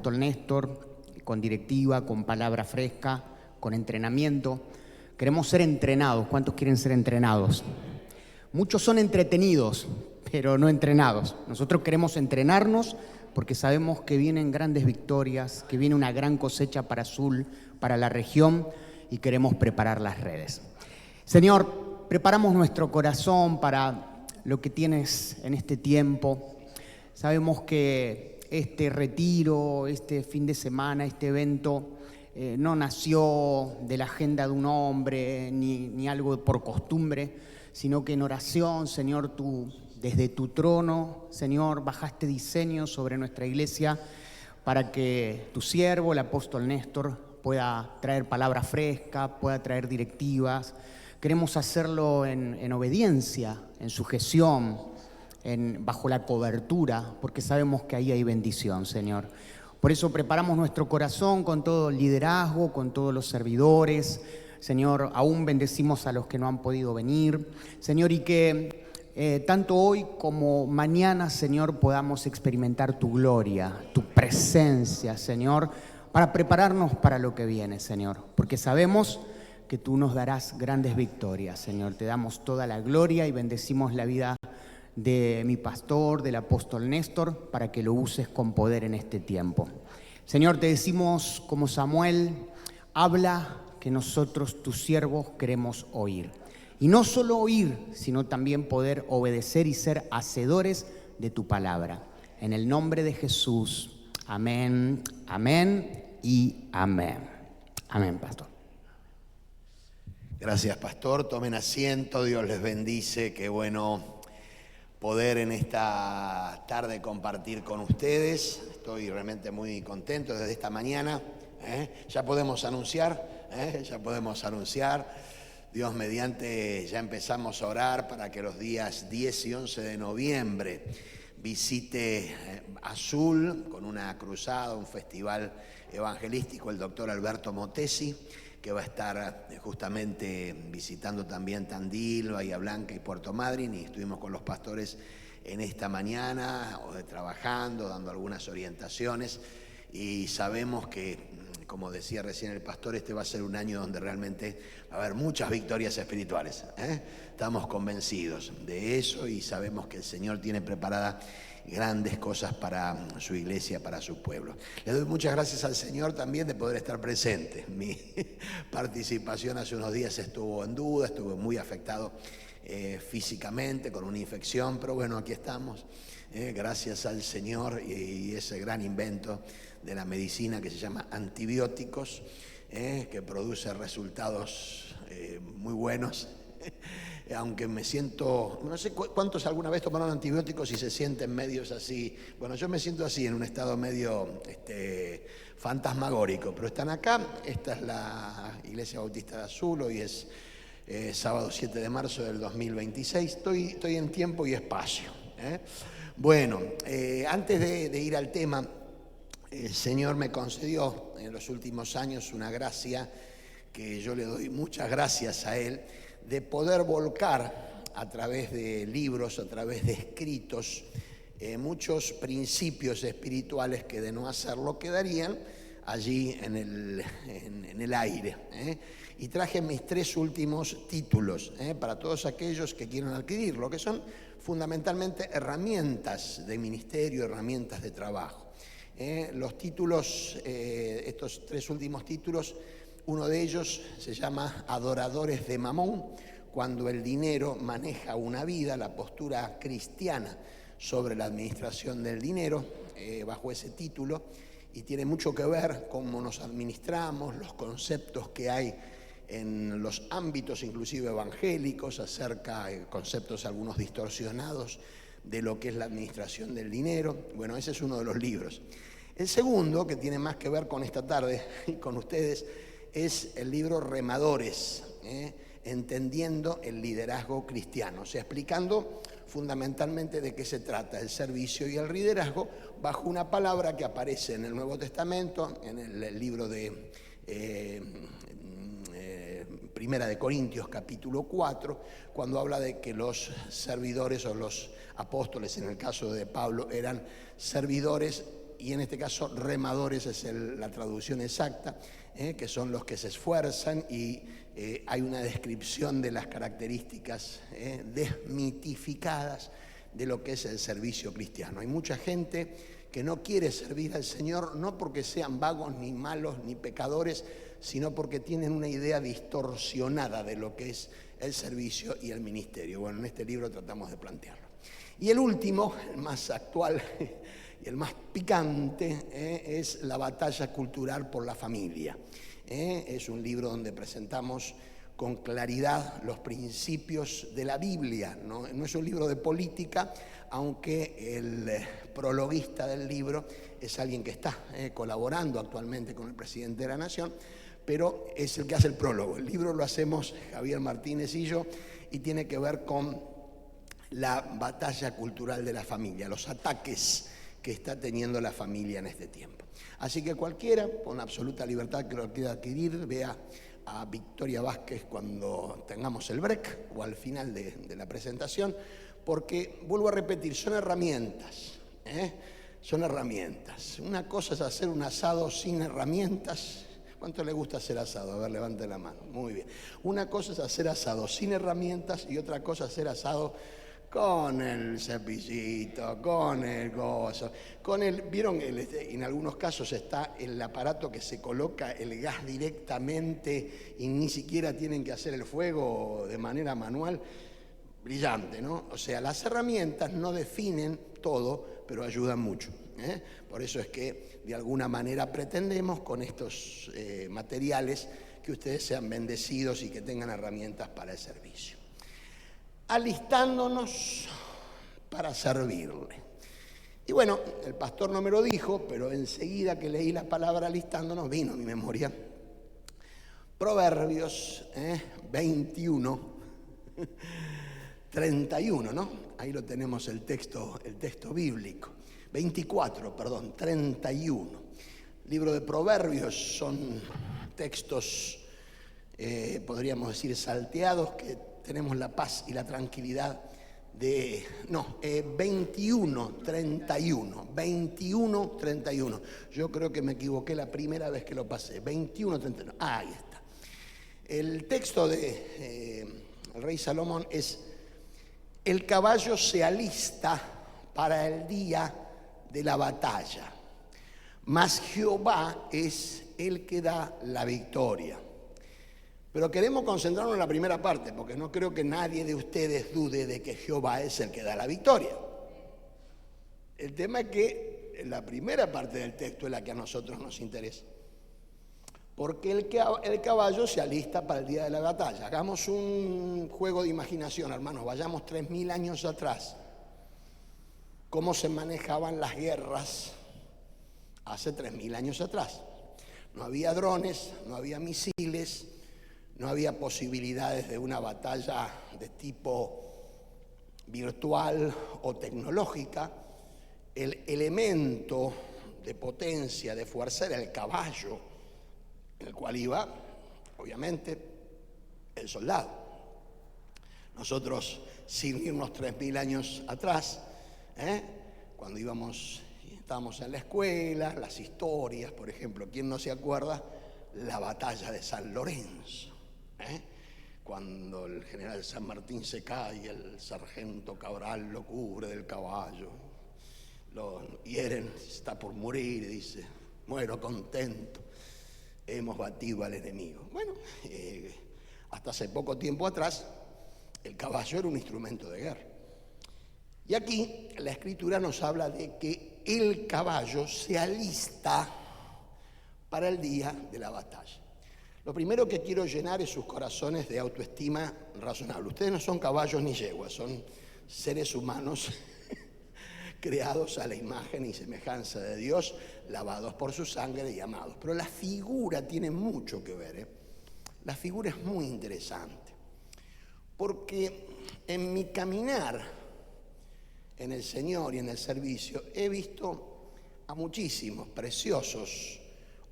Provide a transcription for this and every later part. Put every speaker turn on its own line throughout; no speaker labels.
apóstol Néstor, con directiva, con palabra fresca, con entrenamiento. Queremos ser entrenados. ¿Cuántos quieren ser entrenados? Muchos son entretenidos, pero no entrenados. Nosotros queremos entrenarnos porque sabemos que vienen grandes victorias, que viene una gran cosecha para Azul, para la región, y queremos preparar las redes. Señor, preparamos nuestro corazón para lo que tienes en este tiempo. Sabemos que este retiro, este fin de semana, este evento, no nació de la agenda de un hombre, ni algo por costumbre, sino que en oración, Señor, tú desde tu trono, Señor, bajaste diseño sobre nuestra iglesia para que tu siervo, el apóstol Néstor, pueda traer palabra fresca, pueda traer directivas. Queremos hacerlo en obediencia, en sujeción, bajo la cobertura, porque sabemos que ahí hay bendición, Señor. Por eso preparamos nuestro corazón con todo el liderazgo, con todos los servidores. Señor, aún bendecimos a los que no han podido venir. Señor, y que tanto hoy como mañana, Señor, podamos experimentar tu gloria, tu presencia, Señor, para prepararnos para lo que viene, Señor. Porque sabemos que tú nos darás grandes victorias, Señor. Te damos toda la gloria y bendecimos la vida de mi pastor, del apóstol Néstor, para que lo uses con poder en este tiempo. Señor, te decimos como Samuel, habla que nosotros, tus siervos, queremos oír. Y no solo oír, sino también poder obedecer y ser hacedores de tu palabra. En el nombre de Jesús, amén, amén y amén. Amén, pastor.
Gracias, pastor. Tomen asiento, Dios les bendice. Qué bueno poder en esta tarde compartir con ustedes. Estoy realmente muy contento desde esta mañana. Ya podemos anunciar, ya podemos anunciar. Dios mediante, ya empezamos a orar para que los días 10 y 11 de noviembre visite Azul con una cruzada, un festival evangelístico, el doctor Alberto Motesi, que va a estar justamente visitando también Tandil, Bahía Blanca y Puerto Madryn, y estuvimos con los pastores en esta mañana trabajando, dando algunas orientaciones, y sabemos que, como decía recién el pastor, este va a ser un año donde realmente va a haber muchas victorias espirituales. Estamos convencidos de eso y sabemos que el Señor tiene preparadas grandes cosas para su iglesia, para su pueblo. Le doy muchas gracias al Señor también de poder estar presente. Mi participación hace unos días estuvo en duda, estuve muy afectado físicamente con una infección, pero bueno, aquí estamos. Gracias al Señor y ese gran invento de la medicina que se llama antibióticos, que produce resultados muy buenos. Aunque me siento, no sé cuántos alguna vez tomaron antibióticos y se sienten medios así. Bueno, yo me siento así, en un estado medio fantasmagórico, pero están acá. Esta es la Iglesia Bautista de Azul, hoy es sábado 7 de marzo del 2026. Estoy en tiempo y espacio. Bueno, antes de ir al tema, el Señor me concedió en los últimos años una gracia que yo le doy muchas gracias a Él, de poder volcar a través de libros, a través de escritos, muchos principios espirituales que de no hacerlo quedarían allí en el aire. Y traje mis 3 últimos títulos para todos aquellos que quieran adquirirlo, que son fundamentalmente herramientas de ministerio, herramientas de trabajo. Los títulos, estos 3 últimos títulos, uno de ellos se llama Adoradores de Mamón, cuando el dinero maneja una vida, la postura cristiana sobre la administración del dinero, bajo ese título, y tiene mucho que ver cómo nos administramos, los conceptos que hay en los ámbitos inclusive evangélicos, acerca de conceptos algunos distorsionados de lo que es la administración del dinero. Bueno, ese es uno de los libros. El segundo, que tiene más que ver con esta tarde y con ustedes, es el libro Remadores, entendiendo el liderazgo cristiano, o sea, explicando fundamentalmente de qué se trata el servicio y el liderazgo bajo una palabra que aparece en el Nuevo Testamento, en el libro de Primera de Corintios capítulo 4, cuando habla de que los servidores o los apóstoles, en el caso de Pablo, eran servidores y en este caso remadores es la traducción exacta, que son los que se esfuerzan, y hay una descripción de las características desmitificadas de lo que es el servicio cristiano. Hay mucha gente que no quiere servir al Señor, no porque sean vagos, ni malos, ni pecadores, sino porque tienen una idea distorsionada de lo que es el servicio y el ministerio. Bueno, en este libro tratamos de plantearlo. Y el último, el más actual y el más picante, es La batalla cultural por la familia. Es un libro donde presentamos con claridad los principios de la Biblia. No es un libro de política, aunque el prologuista del libro es alguien que está colaborando actualmente con el presidente de la Nación, pero es el que hace el prólogo. El libro lo hacemos Javier Martínez y yo, y tiene que ver con la batalla cultural de la familia, los ataques que está teniendo la familia en este tiempo. Así que cualquiera, con absoluta libertad, que lo quiera adquirir, vea a Victoria Vázquez cuando tengamos el break o al final de la presentación, porque, vuelvo a repetir, son herramientas, son herramientas. Una cosa es hacer un asado sin herramientas. ¿Cuánto le gusta hacer asado? A ver, levante la mano. Muy bien. Una cosa es hacer asado sin herramientas y otra cosa es hacer asado con el cepillito, con el gozo, con el... ¿Vieron? En algunos casos está el aparato que se coloca el gas directamente y ni siquiera tienen que hacer el fuego de manera manual. Brillante, ¿no? O sea, las herramientas no definen todo, pero ayudan mucho. Por eso es que de alguna manera pretendemos con estos materiales que ustedes sean bendecidos y que tengan herramientas para el servicio. Alistándonos para servirle. Y bueno, el pastor no me lo dijo, pero enseguida que leí la palabra alistándonos vino a mi memoria Proverbios 21, 31, ¿no? Ahí lo tenemos el texto bíblico. 24, perdón, 31. Libro de Proverbios son textos, podríamos decir, salteados, que tenemos la paz y la tranquilidad de... No, 21, 31. 21, 31. Yo creo que me equivoqué la primera vez que lo pasé. 21, 31. Ahí está. El texto de el rey Salomón es: el caballo se alista para el día de la batalla, mas Jehová es el que da la victoria. Pero queremos concentrarnos en la primera parte, porque no creo que nadie de ustedes dude de que Jehová es el que da la victoria. El tema es que la primera parte del texto es la que a nosotros nos interesa. Porque el caballo se alista para el día de la batalla. Hagamos un juego de imaginación, hermanos. Vayamos 3000 años atrás. ¿Cómo se manejaban las guerras hace 3000 años atrás? No había drones, no había misiles, no había posibilidades de una batalla de tipo virtual o tecnológica. El elemento de potencia, de fuerza, era el caballo, en el cual iba, obviamente, el soldado. Nosotros, sin irnos 3000 años atrás, cuando estábamos en la escuela, las historias, por ejemplo, ¿quién no se acuerda? La batalla de San Lorenzo. Cuando el general San Martín se cae, el sargento Cabral lo cubre del caballo, lo hieren, está por morir y dice: muero contento, hemos batido al enemigo. Bueno, hasta hace poco tiempo atrás el caballo era un instrumento de guerra. Y aquí la Escritura nos habla de que el caballo se alista para el día de la batalla. Lo primero que quiero llenar es sus corazones de autoestima razonable. Ustedes no son caballos ni yeguas, son seres humanos creados a la imagen y semejanza de Dios, lavados por su sangre y amados. Pero la figura tiene mucho que ver. La figura es muy interesante, porque en mi caminar en el Señor y en el servicio he visto a muchísimos preciosos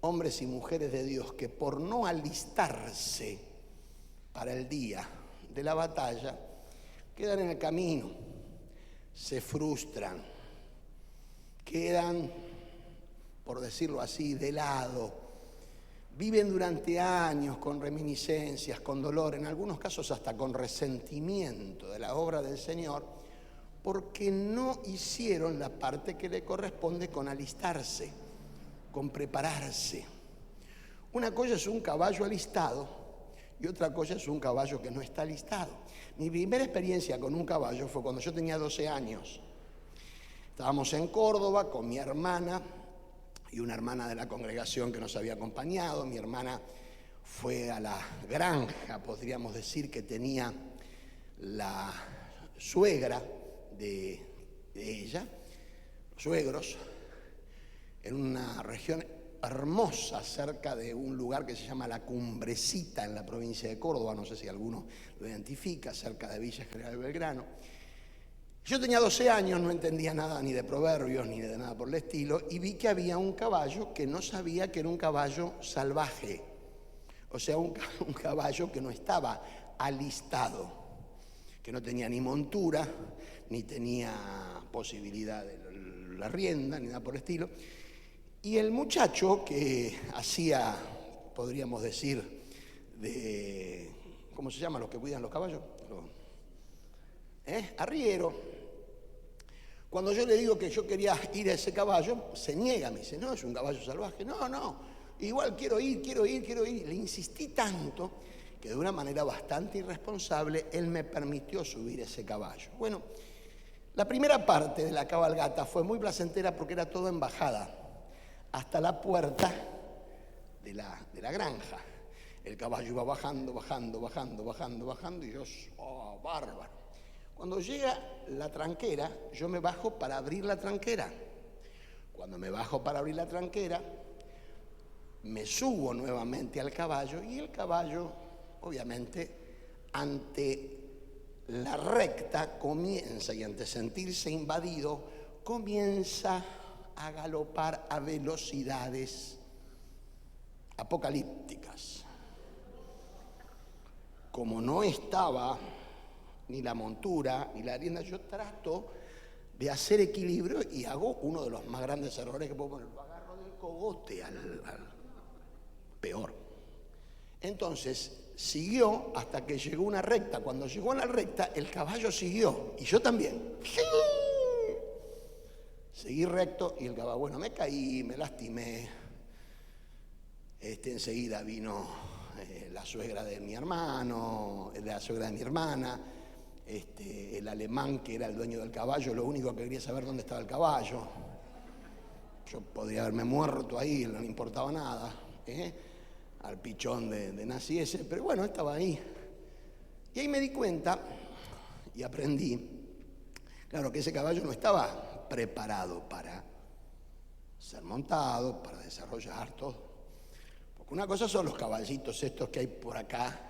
hombres y mujeres de Dios que, por no alistarse para el día de la batalla, quedan en el camino, se frustran, quedan por decirlo así, de lado. Viven durante años con reminiscencias, con dolor, en algunos casos hasta con resentimiento de la obra del Señor, porque no hicieron la parte que le corresponde con alistarse, con prepararse. Una cosa es un caballo alistado y otra cosa es un caballo que no está alistado. Mi primera experiencia con un caballo fue cuando yo tenía 12 años. Estábamos en Córdoba con mi hermana y una hermana de la congregación que nos había acompañado. Mi hermana fue a la granja, podríamos decir, que tenía la suegra de ella, los suegros, en una región hermosa cerca de un lugar que se llama La Cumbrecita en la provincia de Córdoba, no sé si alguno lo identifica, cerca de Villa General Belgrano. Yo tenía 12 años, no entendía nada ni de proverbios ni de nada por el estilo, y vi que había un caballo que no sabía que era un caballo salvaje, o sea, un caballo que no estaba alistado, que no tenía ni montura, ni tenía posibilidad de la rienda, ni nada por el estilo. Y el muchacho que hacía, podríamos decir, de, ¿cómo se llaman los que cuidan los caballos? Arriero. Cuando yo le digo que yo quería ir a ese caballo, se niega, me dice, no, es un caballo salvaje. No, igual quiero ir. Le insistí tanto que de una manera bastante irresponsable él me permitió subir ese caballo. Bueno, la primera parte de la cabalgata fue muy placentera porque era todo en bajada, hasta la puerta de la granja. El caballo iba bajando y yo, oh, bárbaro. Cuando llega la tranquera, yo me bajo para abrir la tranquera. Cuando me bajo para abrir la tranquera, me subo nuevamente al caballo y el caballo, obviamente, ante la recta comienza, y ante sentirse invadido, comienza a galopar a velocidades apocalípticas. Como no estaba ni la montura, ni la rienda, yo trato de hacer equilibrio y hago uno de los más grandes errores que puedo poner. Lo agarro del cogote al peor. Entonces, siguió hasta que llegó una recta. Cuando llegó a la recta, el caballo siguió, y yo también. Seguí recto y el caballo, bueno, me caí, me lastimé. Enseguida vino la suegra de mi hermano, la suegra de mi hermana, el alemán que era el dueño del caballo, lo único que quería saber dónde estaba el caballo. Yo podría haberme muerto ahí, no le importaba nada, al pichón de nazi ese, pero bueno, estaba ahí. Y ahí me di cuenta y aprendí, claro, que ese caballo no estaba preparado para ser montado, para desarrollar todo. Porque una cosa son los caballitos estos que hay por acá,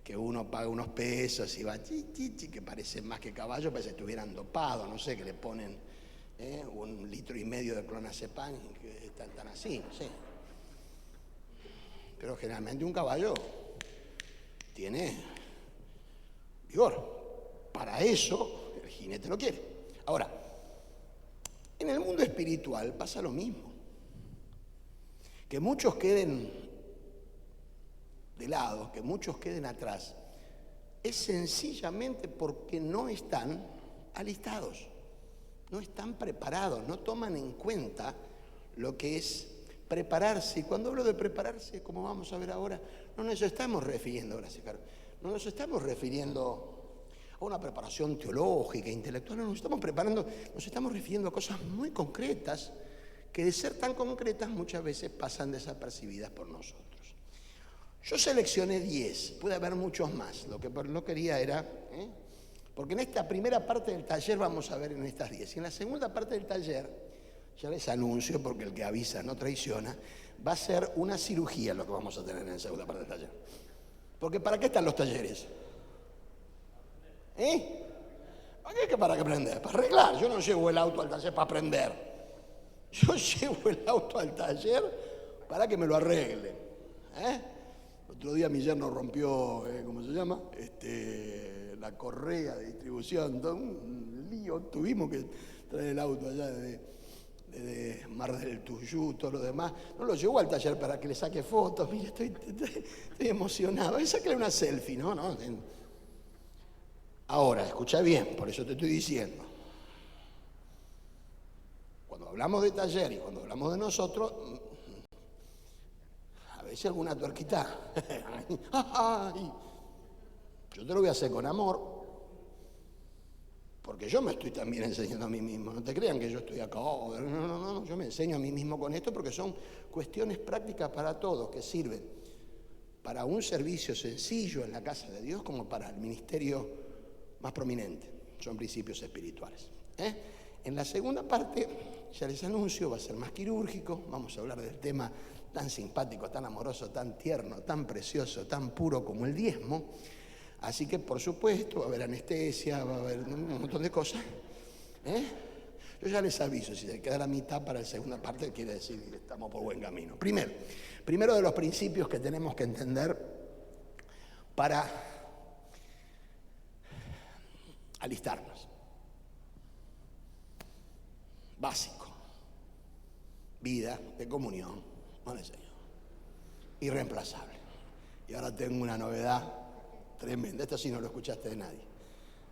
que uno paga unos pesos y va que parecen más que caballos, parece que estuvieran dopados, no sé, que le ponen 1,5 litros de clonazepam y que están tan así, no sé. Pero generalmente un caballo tiene vigor. Para eso el jinete lo quiere. Ahora, en el mundo espiritual pasa lo mismo. Que muchos queden de lado, que muchos queden atrás, es sencillamente porque no están alistados, no están preparados, no toman en cuenta lo que es prepararse. Y cuando hablo de prepararse, como vamos a ver ahora, no nos estamos refiriendo, gracias, Carlos, no nos estamos refiriendo a una preparación teológica, intelectual, no nos estamos preparando, nos estamos refiriendo a cosas muy concretas que de ser tan concretas muchas veces pasan desapercibidas por nosotros. Yo seleccioné 10, puede haber muchos más, lo que no quería era, porque en esta primera parte del taller vamos a ver en estas 10, y en la segunda parte del taller, ya les anuncio, porque el que avisa no traiciona, va a ser una cirugía lo que vamos a tener en la segunda parte del taller. Porque ¿para qué están los talleres? ¿Para qué aprender? Para arreglar. Yo no llevo el auto al taller para aprender. Yo llevo el auto al taller para que me lo arreglen. Otro día mi yerno rompió, ¿cómo se llama? La correa de distribución, todo un lío. Tuvimos que traer el auto allá de de Mar del Tuyú, todo lo demás. No lo llevó al taller para que le saque fotos. Mira, estoy emocionado. Sácale una selfie, ¿no? Ahora, escucha bien, por eso te estoy diciendo. Cuando hablamos de taller y cuando hablamos de nosotros, a veces alguna tuerquita. Yo te lo voy a hacer con amor. Porque yo me estoy también enseñando a mí mismo. No te crean que yo estoy acá. No. Yo me enseño a mí mismo con esto porque son cuestiones prácticas para todos que sirven para un servicio sencillo en la casa de Dios como para el ministerio más prominente. Son principios espirituales. En la segunda parte, ya les anuncio, va a ser más quirúrgico. Vamos a hablar del tema tan simpático, tan amoroso, tan tierno, tan precioso, tan puro como el diezmo. Así que, por supuesto, va a haber anestesia, va a haber un montón de cosas. Yo ya les aviso, si se queda la mitad para la segunda parte, quiere decir que estamos por buen camino. Primero de los principios que tenemos que entender para alistarnos. Básico. Vida de comunión con el Señor. Irreemplazable. Y ahora tengo una novedad tremenda. Esto sí no lo escuchaste de nadie.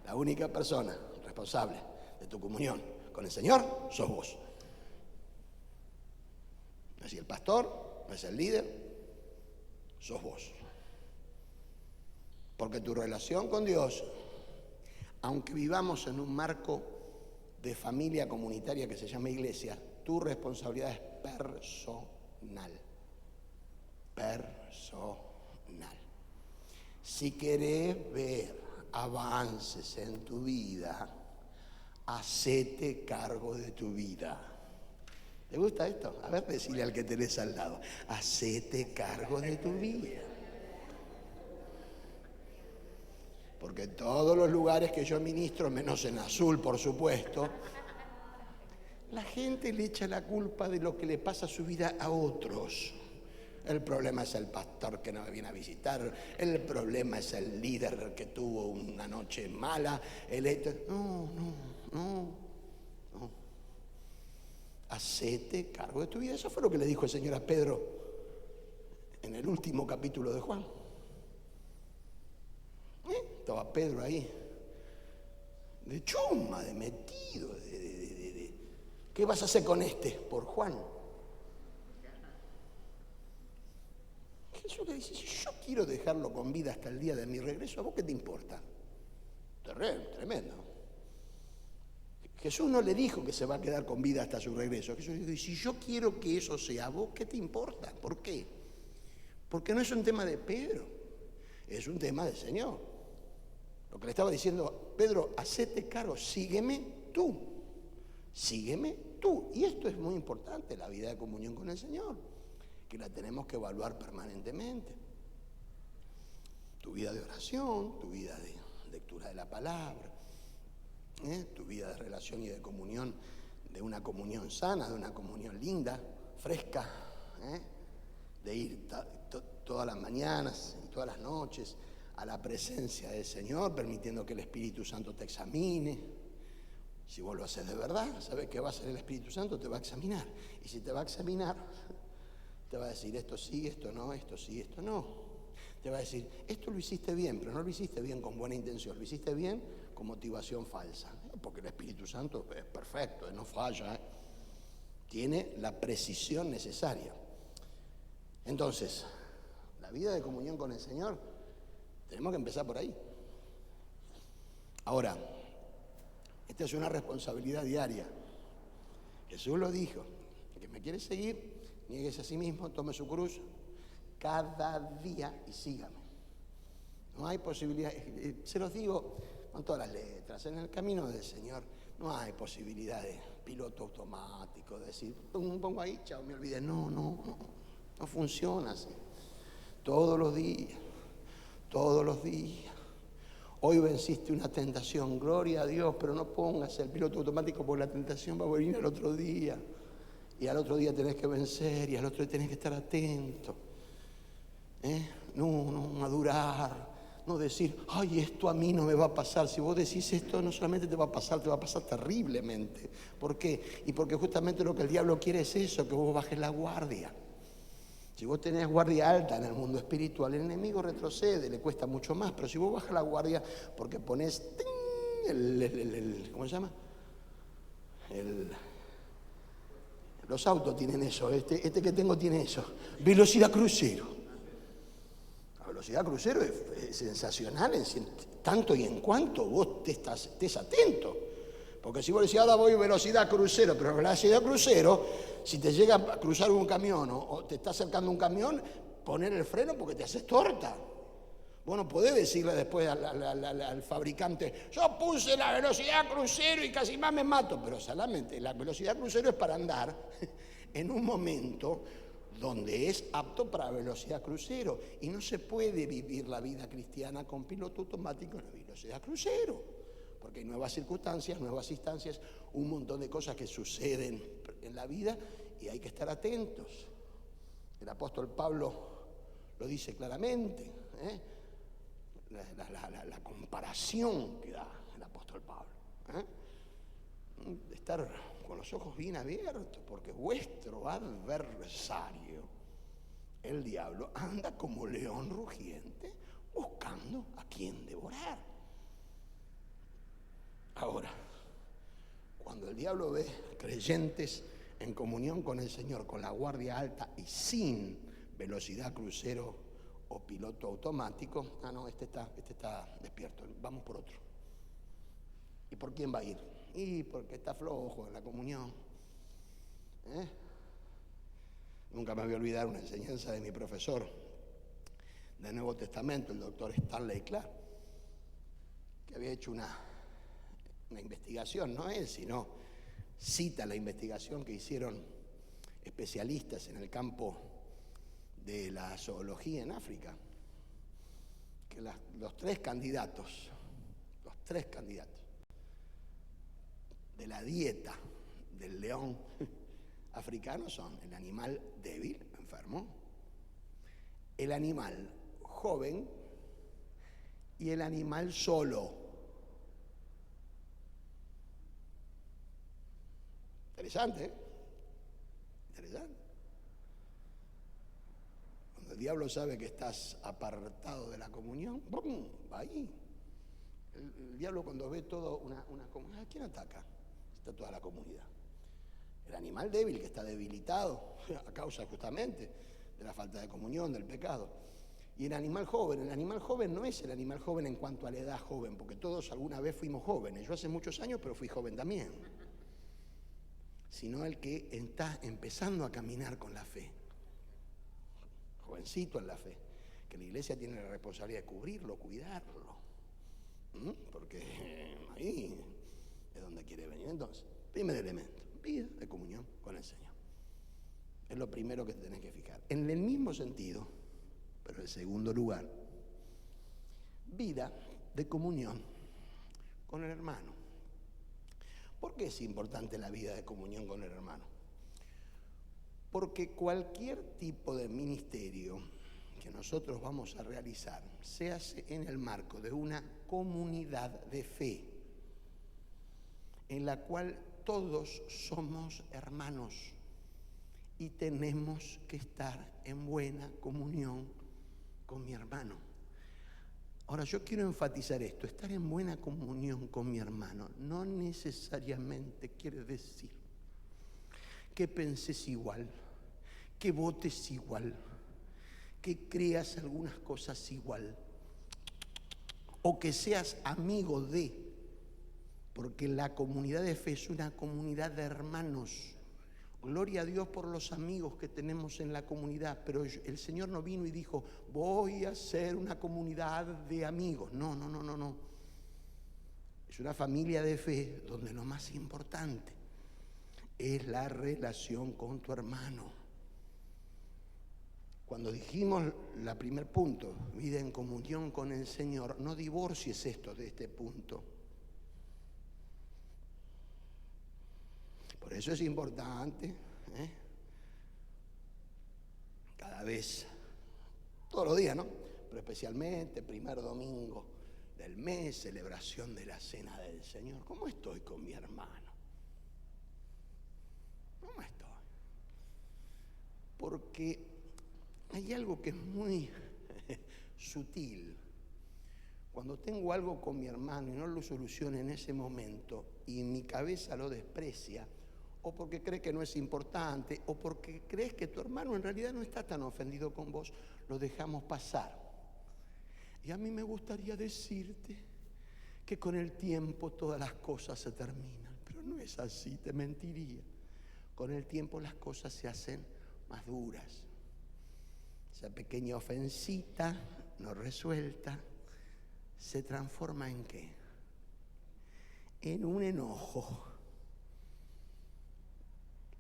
La única persona responsable de tu comunión con el Señor sos vos. No es el pastor, no es el líder, sos vos. Porque tu relación con Dios, aunque vivamos en un marco de familia comunitaria que se llama iglesia, tu responsabilidad es personal. Personal. Si querés ver avances en tu vida, hacete cargo de tu vida. ¿Te gusta esto? A ver, decile al que tenés al lado. Hacete cargo de tu vida. Porque en todos los lugares que yo ministro, menos en Azul, por supuesto, la gente le echa la culpa de lo que le pasa a su vida a otros. El problema es el pastor que no me viene a visitar. El problema es el líder que tuvo una noche mala. No. Hacete cargo de tu vida. Eso fue lo que le dijo el Señor a Pedro en el último capítulo de Juan. Estaba Pedro ahí, de chuma, de metido. ¿Qué vas a hacer con este? Por Juan. Jesús le dice, si yo quiero dejarlo con vida hasta el día de mi regreso, ¿a vos qué te importa? Tremendo. Jesús no le dijo que se va a quedar con vida hasta su regreso. Jesús le dijo, si yo quiero que eso sea, ¿a vos qué te importa? ¿Por qué? Porque no es un tema de Pedro, es un tema del Señor. Lo que le estaba diciendo, Pedro, hacete cargo, sígueme tú. Y esto es muy importante, la vida de comunión con el Señor, que la tenemos que evaluar permanentemente. Tu vida de oración, tu vida de lectura de la palabra, tu vida de relación y de comunión, de una comunión sana, de una comunión linda, fresca, de ir todas las mañanas y todas las noches a la presencia del Señor, permitiendo que el Espíritu Santo te examine. Si vos lo haces de verdad, sabés que va a ser el Espíritu Santo, te va a examinar. Y si te va a examinar, te va a decir esto sí, esto no, esto sí, esto no. Te va a decir, esto lo hiciste bien, pero no lo hiciste bien con buena intención, lo hiciste bien con motivación falsa. Porque el Espíritu Santo es perfecto, no falla, tiene la precisión necesaria. Entonces, la vida de comunión con el Señor, tenemos que empezar por ahí. Ahora, esta es una responsabilidad diaria. Jesús lo dijo, el que me quiere seguir, niéguese a sí mismo, tome su cruz cada día y sígame. No hay posibilidad, se los digo con todas las letras, en el camino del Señor no hay posibilidad de piloto automático, de decir, pongo ahí, chao, me olvidé. No funciona así. Todos los días. Hoy venciste una tentación, gloria a Dios, pero no pongas el piloto automático porque la tentación va a venir el otro día. Y al otro día tenés que vencer y al otro día tenés que estar atento. No madurar, No decir, ay, esto a mí no me va a pasar. Si vos decís esto, no solamente te va a pasar terriblemente. ¿Por qué? Y porque justamente lo que el diablo quiere es eso, que vos bajes la guardia. Si vos tenés guardia alta en el mundo espiritual, el enemigo retrocede, le cuesta mucho más. Pero si vos bajas la guardia porque ponés ¿cómo se llama? Los autos tienen eso, este que tengo tiene eso. Velocidad crucero. La velocidad crucero es sensacional tanto y en cuanto vos estés atento. Porque si vos decís, ahora voy a velocidad crucero, pero velocidad crucero, si te llega a cruzar un camión o te está acercando un camión, poner el freno porque te haces torta. Vos no podés decirle después al fabricante, yo puse la velocidad crucero y casi más me mato. Pero solamente la velocidad crucero es para andar en un momento donde es apto para velocidad crucero. Y no se puede vivir la vida cristiana con piloto automático en la velocidad crucero. Porque hay nuevas circunstancias, nuevas instancias, un montón de cosas que suceden en la vida y hay que estar atentos. El apóstol Pablo lo dice claramente, la comparación que da el apóstol Pablo. Estar con los ojos bien abiertos, porque vuestro adversario, el diablo, anda como león rugiente buscando a quien devorar. Ahora, cuando el diablo ve creyentes en comunión con el Señor, con la guardia alta y sin velocidad crucero o piloto automático, no, este está despierto, vamos por otro. ¿Y por quién va a ir? Y porque está flojo en la comunión. Nunca me voy a olvidar una enseñanza de mi profesor del Nuevo Testamento, el doctor Stanley Clark, que había hecho una investigación, no él, sino cita la investigación que hicieron especialistas en el campo de la zoología en África, que los tres candidatos de la dieta del león africano son el animal débil, enfermo, el animal joven y el animal solo. Interesante, ¿eh? Interesante. Cuando el diablo sabe que estás apartado de la comunión, ¡bum!, va ahí. El diablo cuando ve todo una comunidad, ¿a quién ataca? Está toda la comunidad. El animal débil que está debilitado a causa justamente de la falta de comunión, del pecado. Y el animal joven no es el animal joven en cuanto a la edad joven, porque todos alguna vez fuimos jóvenes. Yo hace muchos años, pero fui joven también. Sino el que está empezando a caminar con la fe, jovencito en la fe, que la iglesia tiene la responsabilidad de cubrirlo, cuidarlo, porque ahí es donde quiere venir. Entonces, primer elemento, vida de comunión con el Señor. Es lo primero que te tenés que fijar. En el mismo sentido, pero en segundo lugar, vida de comunión con el hermano. ¿Por qué es importante la vida de comunión con el hermano? Porque cualquier tipo de ministerio que nosotros vamos a realizar se hace en el marco de una comunidad de fe, en la cual todos somos hermanos y tenemos que estar en buena comunión con mi hermano. Ahora, yo quiero enfatizar esto, estar en buena comunión con mi hermano no necesariamente quiere decir que penses igual, que votes igual, que creas algunas cosas igual, o que seas amigo de, porque la comunidad de fe es una comunidad de hermanos. Gloria a Dios por los amigos que tenemos en la comunidad, pero el Señor no vino y dijo, voy a ser una comunidad de amigos. No. Es una familia de fe donde lo más importante es la relación con tu hermano. Cuando dijimos el primer punto, vida en comunión con el Señor, no divorcies esto de este punto. Por eso es importante, cada vez, todos los días, ¿no? Pero pero especialmente primer domingo del mes, celebración de la Cena del Señor. ¿Cómo estoy con mi hermano? ¿Cómo estoy? Porque hay algo que es muy sutil. Cuando tengo algo con mi hermano y no lo soluciono en ese momento y mi cabeza lo desprecia, o porque cree que no es importante, o porque crees que tu hermano en realidad no está tan ofendido con vos, lo dejamos pasar. Y a mí me gustaría decirte que con el tiempo todas las cosas se terminan, pero no es así, te mentiría. Con el tiempo las cosas se hacen más duras. Esa pequeña ofensita no resuelta se transforma ¿en qué? En un enojo.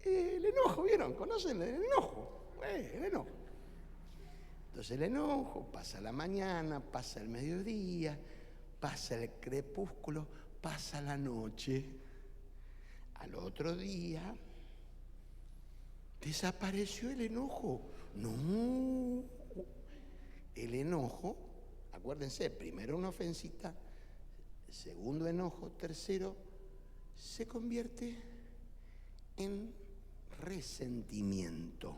El enojo, ¿vieron? ¿Conocen el enojo? El enojo. Entonces el enojo, pasa la mañana, pasa el mediodía, pasa el crepúsculo, pasa la noche. Al otro día desapareció el enojo. No, el enojo, acuérdense, primero una ofensita, segundo enojo, tercero, se convierte en resentimiento.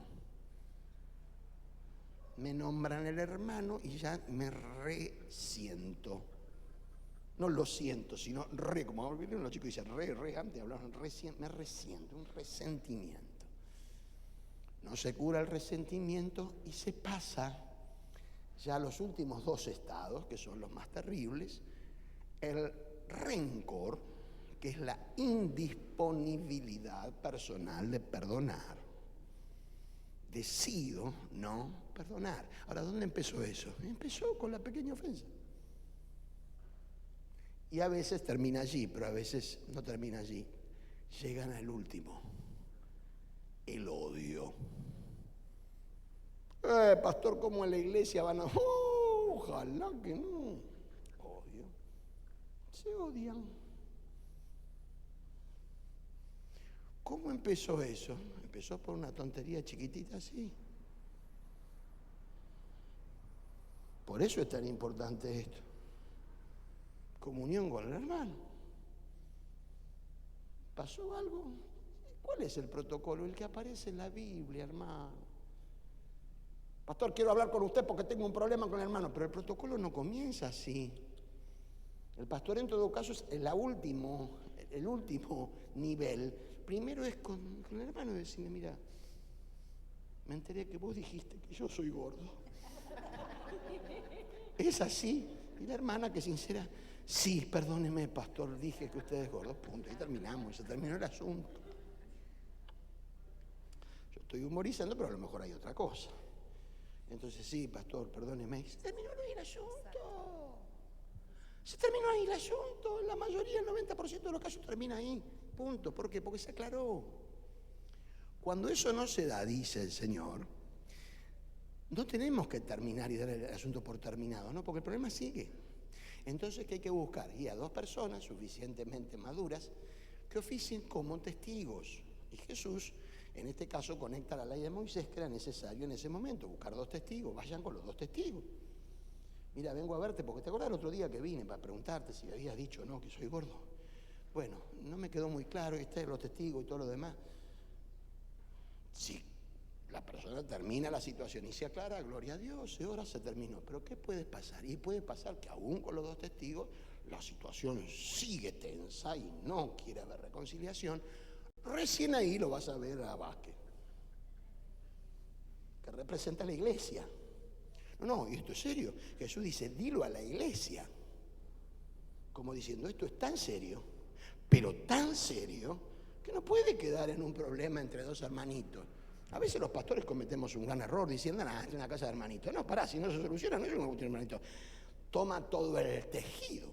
Me nombran el hermano y ya me resiento. No lo siento, sino como los chicos dicen, antes hablaban, me resiento, un resentimiento. No se cura el resentimiento y se pasa ya a los últimos dos estados, que son los más terribles, el rencor, que es la indisponibilidad personal de perdonar. Decido no perdonar. Ahora, ¿dónde empezó eso? Empezó con la pequeña ofensa. Y a veces termina allí, pero a veces no termina allí. Llegan al último, el odio. Pastor, ¿cómo en la iglesia van a...? Ojalá que no. Odio. Se odian. ¿Cómo empezó eso? Empezó por una tontería chiquitita así. Por eso es tan importante esto. Comunión con el hermano. ¿Pasó algo? ¿Cuál es el protocolo? El que aparece en la Biblia, hermano. Pastor, quiero hablar con usted porque tengo un problema con el hermano, pero el protocolo no comienza así. El pastor en todo caso es el último nivel. Primero es con el hermano y decirle, mira, me enteré que vos dijiste que yo soy gordo. Es así. Y la hermana que sincera, sí, perdóneme, pastor, dije que usted es gordo, punto. Y terminamos, se terminó el asunto. Yo estoy humorizando, pero a lo mejor hay otra cosa. Entonces, sí, pastor, perdóneme. Se terminó ahí el asunto. Se terminó ahí el asunto. La mayoría, el 90% de los casos termina ahí. Punto. ¿Por qué? Porque se aclaró. Cuando eso no se da, dice el Señor, no tenemos que terminar y dar el asunto por terminado, ¿no? Porque el problema sigue. Entonces, ¿qué hay que buscar? Y a dos personas suficientemente maduras que oficien como testigos. Y Jesús, en este caso, conecta la ley de Moisés, que era necesario en ese momento, buscar dos testigos. Vayan con los dos testigos. Mira, vengo a verte porque te acordás el otro día que vine para preguntarte si habías dicho o no que soy gordo. Bueno, no me quedó muy claro, los testigos y todo lo demás. Sí, la persona termina la situación y se aclara, gloria a Dios, y ahora se terminó. Pero ¿qué puede pasar? Y puede pasar que aún con los dos testigos la situación sigue tensa y no quiere haber reconciliación. Recién ahí lo vas a ver a Vázquez, que representa a la iglesia. No, y esto es serio. Jesús dice, dilo a la iglesia. Como diciendo, esto es tan serio, pero tan serio, que no puede quedar en un problema entre dos hermanitos. A veces los pastores cometemos un gran error diciendo, es una casa de hermanitos. No, pará, si no se soluciona, no es una cuestión de hermanitos. Toma todo el tejido.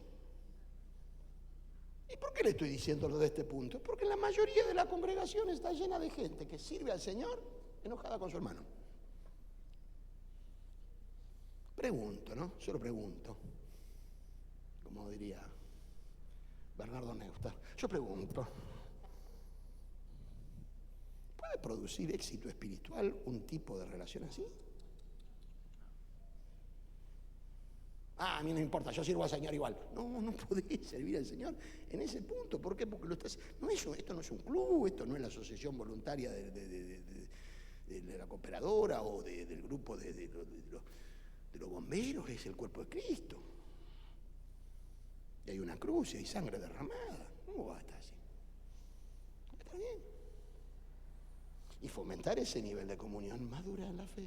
¿Y por qué le estoy diciendo lo de este punto? Porque la mayoría de la congregación está llena de gente que sirve al Señor enojada con su hermano. Pregunto, ¿no? Solo pregunto. Como diría Bernardo Neustadt. Yo pregunto. ¿Puede producir éxito espiritual un tipo de relación así? Ah, a mí no me importa, yo sirvo al Señor igual. No, no podés servir al Señor en ese punto. ¿Por qué? Porque esto no es un club, esto no es la asociación voluntaria de la cooperadora o del grupo de los bomberos, es el cuerpo de Cristo. Y hay una cruz y hay sangre derramada. ¿Cómo va a estar así? Está bien. Y fomentar ese nivel de comunión madura en la fe.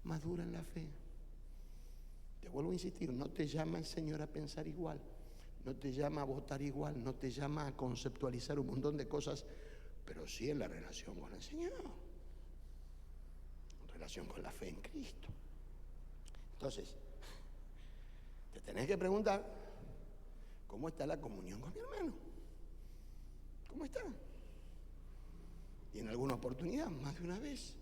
Madura en la fe. Te vuelvo a insistir, no te llama el Señor a pensar igual, no te llama a votar igual, no te llama a conceptualizar un montón de cosas, pero sí en la relación con el Señor, en relación con la fe en Cristo. Entonces, te tenés que preguntar, ¿cómo está la comunión con mi hermano? ¿Cómo está? Y en alguna oportunidad, más de una vez,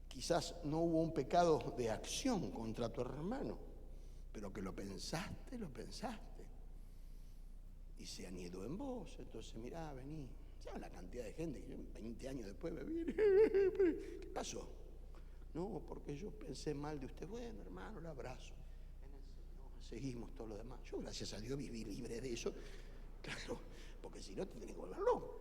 quizás no hubo un pecado de acción contra tu hermano, pero que lo pensaste, y se anidó en vos. Entonces, mirá, vení. ¿Sabes la cantidad de gente que yo 20 años después me viene? ¿Qué pasó? No, porque yo pensé mal de usted. Bueno, hermano, le abrazo. En el Señor seguimos todo lo demás. Yo, gracias a Dios, viví libre de eso. Claro, porque si no, te tenés que volver loco.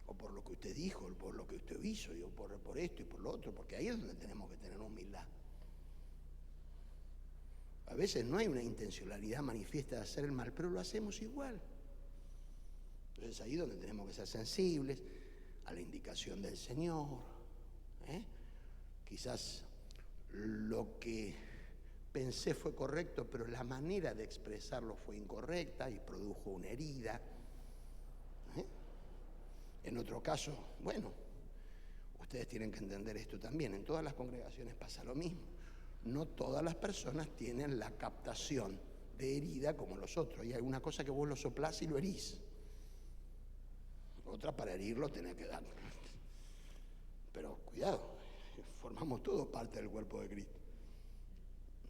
O por lo que usted dijo, o por lo que usted hizo, o por esto y por lo otro, porque ahí es donde tenemos que tener humildad. A veces no hay una intencionalidad manifiesta de hacer el mal, pero lo hacemos igual. Entonces ahí es donde tenemos que ser sensibles a la indicación del Señor. Quizás lo que pensé fue correcto, pero la manera de expresarlo fue incorrecta y produjo una herida. En otro caso, bueno, ustedes tienen que entender esto también. En todas las congregaciones pasa lo mismo. No todas las personas tienen la captación de herida como los otros. Hay alguna cosa que vos lo soplás y lo herís. Otra para herirlo tenés que dar. Pero cuidado, formamos todos parte del cuerpo de Cristo.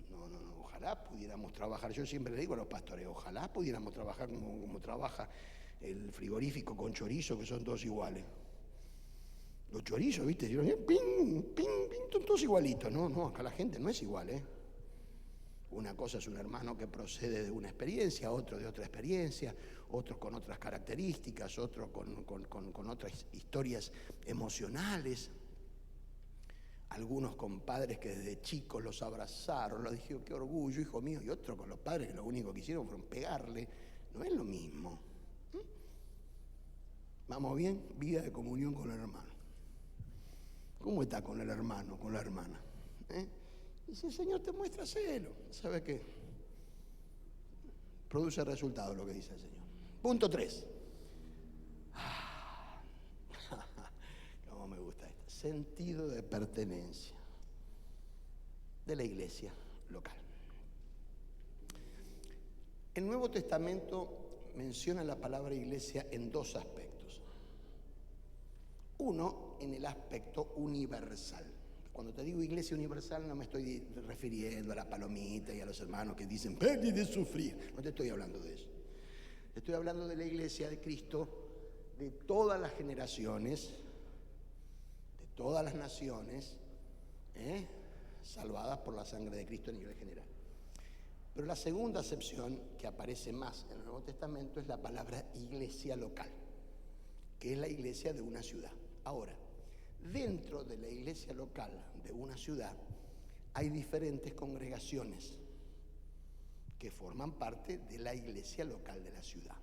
No, ojalá pudiéramos trabajar. Yo siempre le digo a los pastores, ojalá pudiéramos trabajar como trabaja el frigorífico con chorizo, que son todos iguales. Los chorizos, ¿viste? Ping, ping, ping, son todos igualitos. No, acá la gente no es igual, ¿eh? Una cosa es un hermano que procede de una experiencia, otro de otra experiencia, otro con otras características, otro con otras historias emocionales. Algunos con padres que desde chicos los abrazaron, los dijeron, qué orgullo, hijo mío, y otro con los padres que lo único que hicieron fueron pegarle. No es lo mismo. ¿Vamos bien? Vida de comunión con el hermano. ¿Cómo está con el hermano, con la hermana? Y si el Señor te muestra, hacelo. ¿Sabe qué? Produce resultados lo que dice el Señor. Punto 3. Cómo me gusta esto. Sentido de pertenencia de la iglesia local. El Nuevo Testamento menciona la palabra iglesia en dos aspectos. Uno, en el aspecto universal. Cuando te digo iglesia universal no me estoy refiriendo a la palomita y a los hermanos que dicen perdí de sufrir. No te estoy hablando de eso. Estoy hablando de la iglesia de Cristo, de todas las generaciones, de todas las naciones, salvadas por la sangre de Cristo a nivel general. Pero la segunda acepción que aparece más en el Nuevo Testamento es la palabra iglesia local, que es la iglesia de una ciudad. Ahora, dentro de la iglesia local de una ciudad hay diferentes congregaciones que forman parte de la iglesia local de la ciudad.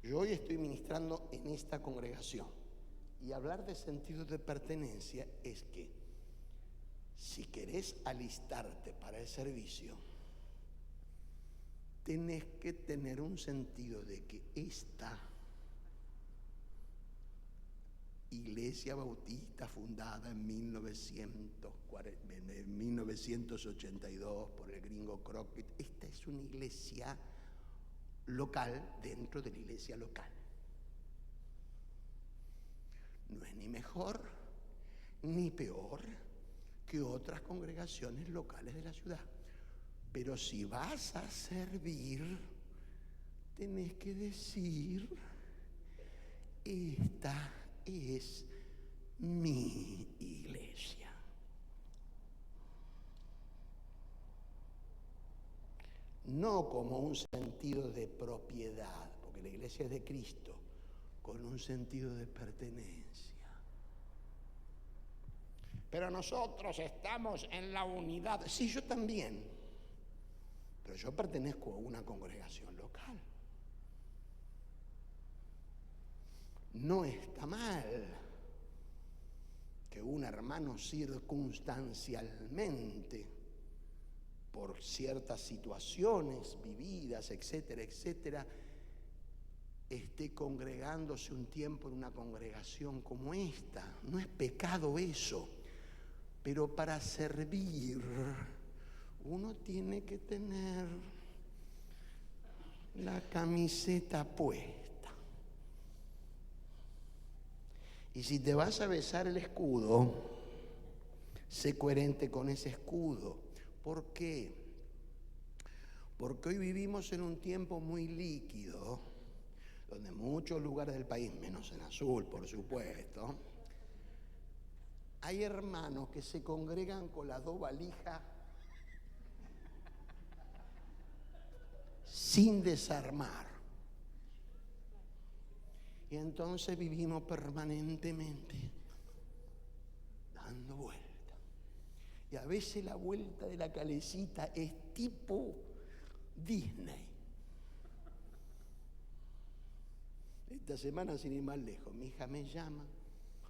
Yo hoy estoy ministrando en esta congregación y hablar de sentido de pertenencia es que si querés alistarte para el servicio, tenés que tener un sentido de que esta Iglesia Bautista fundada en 1982 por el gringo Crockett, esta es una iglesia local dentro de la iglesia local. No es ni mejor ni peor que otras congregaciones locales de la ciudad. Pero si vas a servir, tenés que decir, esta es mi iglesia. no como un sentido de propiedad, porque la iglesia es de Cristo, con un sentido de pertenencia. Pero nosotros estamos en la unidad. Sí, yo también. Pero yo pertenezco a una congregación local. No está mal que un hermano circunstancialmente, por ciertas situaciones vividas, etcétera, etcétera, esté congregándose un tiempo en una congregación como esta. No es pecado eso, pero para servir uno tiene que tener la camiseta puesta. Y si te vas a besar el escudo, sé coherente con ese escudo. ¿Por qué? Porque hoy vivimos en un tiempo muy líquido, donde en muchos lugares del país, menos en Azul, por supuesto, hay hermanos que se congregan con las dos valijas sin desarmar. Y entonces vivimos permanentemente dando vueltas. Y a veces la vuelta de la calecita es tipo Disney. Esta semana, sin ir más lejos, mi hija me llama.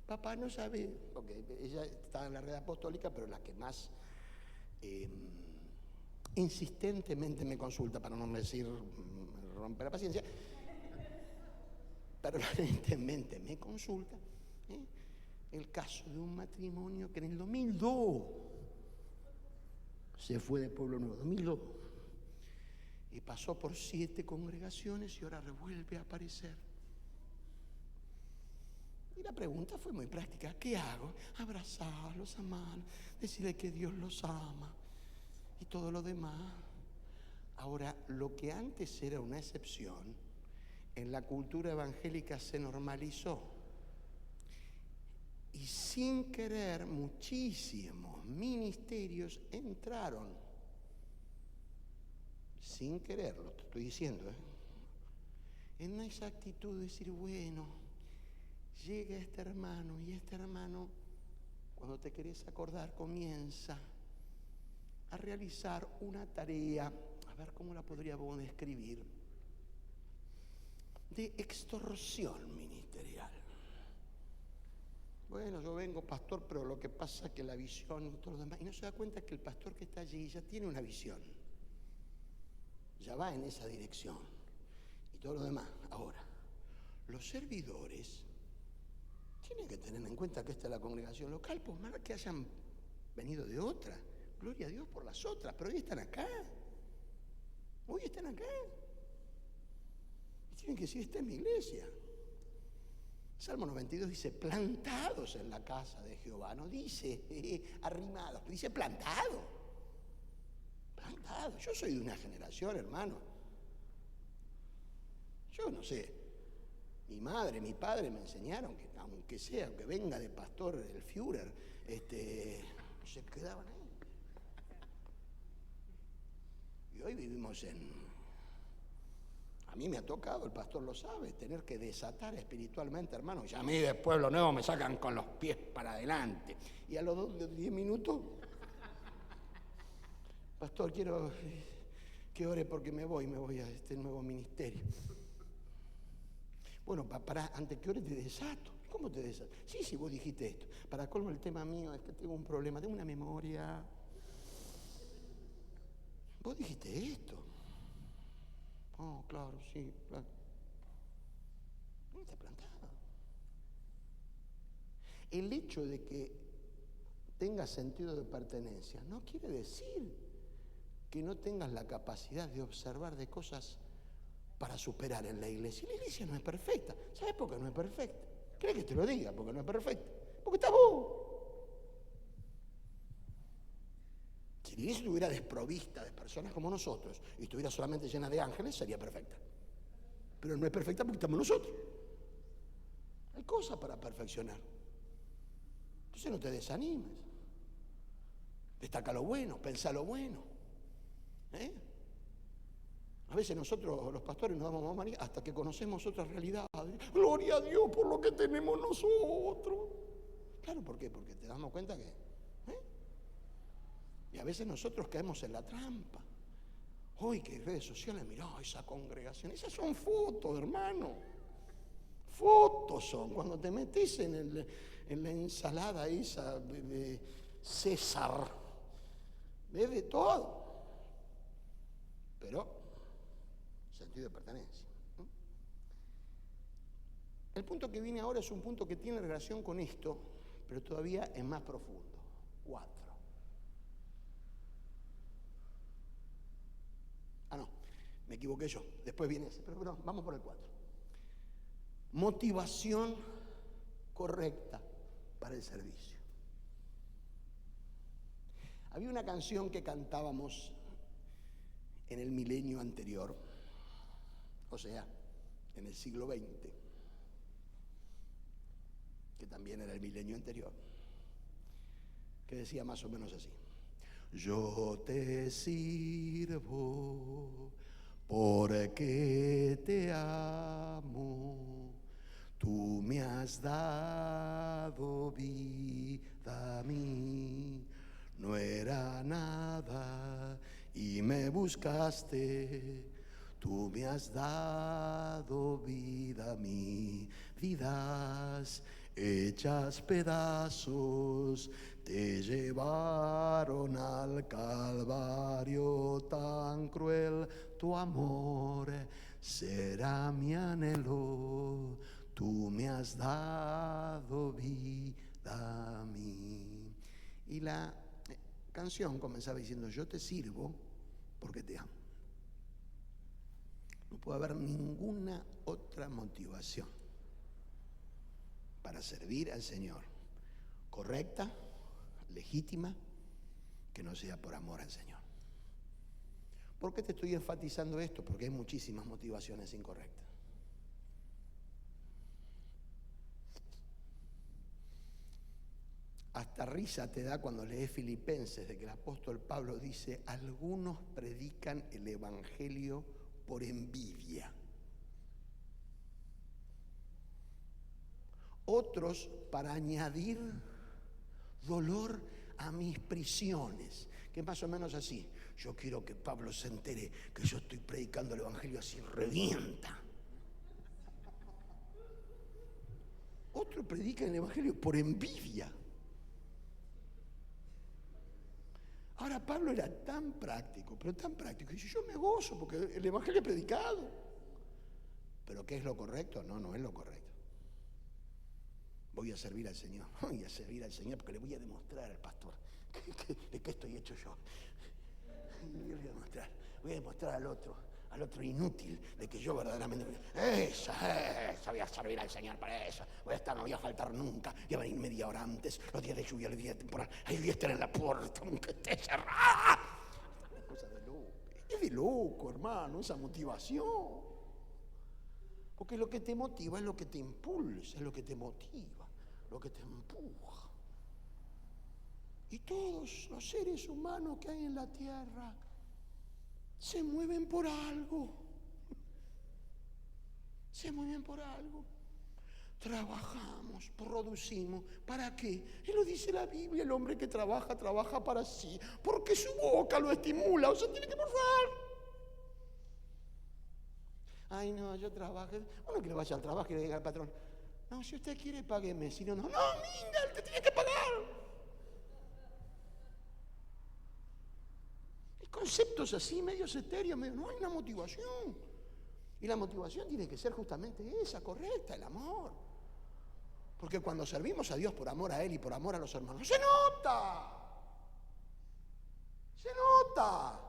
Papá, no sabe, porque ella está en la red apostólica, pero la que más insistentemente me consulta, para no decir romper la paciencia, permanentemente me consulta, el caso de un matrimonio que en el 2002 se fue de Pueblo Nuevo, 2002, y pasó por 7 congregaciones y ahora vuelve a aparecer. Y la pregunta fue muy práctica: ¿qué hago? Abrazarlos, amarlos, decirles que Dios los ama y todo lo demás. Ahora, lo que antes era una excepción, en la cultura evangélica se normalizó. Y sin querer, muchísimos ministerios entraron. Sin quererlo, te estoy diciendo, en esa actitud de decir, bueno, llega este hermano y este hermano, cuando te querés acordar, comienza a realizar una tarea, a ver cómo la podríamos describir, de extorsión ministerial. Bueno, yo vengo pastor, pero lo que pasa es que la visión y todo lo demás, y no se da cuenta que el pastor que está allí ya tiene una visión, ya va en esa dirección y todo lo demás. Ahora, los servidores tienen que tener en cuenta que esta es la congregación local, pues más que hayan venido de otra. Gloria a Dios por las otras, pero hoy están acá. Hoy están acá. Y tienen que decir, esta es mi iglesia. Salmo 92 dice, plantados en la casa de Jehová. No dice arrimados, dice plantado. Plantado. Yo soy de una generación, hermano. Yo no sé. Mi madre, mi padre me enseñaron que aunque sea, que venga de pastor el Führer, se quedaban ahí. Y hoy vivimos a mí me ha tocado, el pastor lo sabe, tener que desatar espiritualmente, hermano. Y a mí de Pueblo Nuevo me sacan con los pies para adelante. Y a los 10 minutos, pastor, quiero que ore porque me voy a este nuevo ministerio. Bueno, antes que ore te desato. ¿Cómo te desato? Sí, vos dijiste esto. Para colmo, el tema mío es que tengo un problema, tengo una memoria. Vos dijiste esto. Oh, claro, sí, claro. No está plantado. El hecho de que tengas sentido de pertenencia no quiere decir que no tengas la capacidad de observar de cosas para superar en la iglesia. La iglesia no es perfecta. ¿Sabes por qué no es perfecta? ¿Crees que te lo diga? Porque no es perfecta. Porque estás vos. Si la iglesia estuviera desprovista de personas como nosotros y estuviera solamente llena de ángeles, sería perfecta. Pero no es perfecta porque estamos nosotros. Hay cosas para perfeccionar. Entonces no te desanimes. Destaca lo bueno, pensá lo bueno. A veces nosotros, los pastores, nos damos más manía hasta que conocemos otras realidades. Gloria a Dios por lo que tenemos nosotros. Claro, ¿por qué? Porque te damos cuenta que... Y a veces nosotros caemos en la trampa. Hoy que hay redes sociales, mirá esa congregación. Esas son fotos, hermano. Fotos son. Cuando te metes en la ensalada esa de César, ves de todo. Pero sentido de pertenencia. El punto que viene ahora es un punto que tiene relación con esto, pero todavía es más profundo. 4. No, me equivoqué yo. Después viene ese, pero no, vamos por el 4. Motivación correcta para el servicio. Había una canción que cantábamos en el milenio anterior, o sea, en el siglo XX, que también era el milenio anterior, que decía más o menos así: yo te sirvo porque te amo, tú me has dado vida a mí, no era nada y me buscaste, tú me has dado vida a mí, vidas hechas pedazos te llevaron al Calvario tan cruel, tu amor será mi anhelo, tú me has dado vida a mí. Y la canción comenzaba diciendo: yo te sirvo porque te amo. No puede haber ninguna otra motivación para servir al Señor correcta, legítima, que no sea por amor al Señor. ¿Por qué te estoy enfatizando esto? Porque hay muchísimas motivaciones incorrectas. Hasta risa te da cuando lees Filipenses, de que el apóstol Pablo dice: algunos predican el evangelio por envidia, otros para añadir dolor a mis prisiones, que es más o menos así: yo quiero que Pablo se entere que yo estoy predicando el evangelio, así revienta. Otro predica el evangelio por envidia. Ahora, Pablo era tan práctico, pero tan práctico, y dice: yo me gozo porque el evangelio es predicado. ¿Pero qué es lo correcto? No, no es lo correcto. Voy a servir al Señor, voy a servir al Señor porque le voy a demostrar al pastor de qué estoy hecho yo. Voy a demostrar al otro inútil, de que yo verdaderamente, voy a servir al Señor para eso. No voy a faltar nunca, voy a venir media hora antes, los días de lluvia, los días de temporal, ahí voy a estar en la puerta, aunque esté cerrada. Cosa de loco, es de loco, hermano, esa motivación. Porque lo que te motiva es lo que te impulsa, es lo que te motiva, lo que te empuja. Y todos los seres humanos que hay en la tierra se mueven por algo. Se mueven por algo. Trabajamos, producimos. ¿Para qué? Y lo dice la Biblia: el hombre que trabaja, trabaja para sí, porque su boca lo estimula, o sea, tiene que morfar. Ay, no, yo trabajo. Uno que le vaya al trabajo y le diga al patrón: no, si usted quiere, págueme. Si no, no, minga, él te tiene que pagar. Hay conceptos así, medios etéreos, no hay una motivación. Y la motivación tiene que ser justamente esa, correcta, el amor. Porque cuando servimos a Dios por amor a Él y por amor a los hermanos, ¡se nota! ¡Se nota!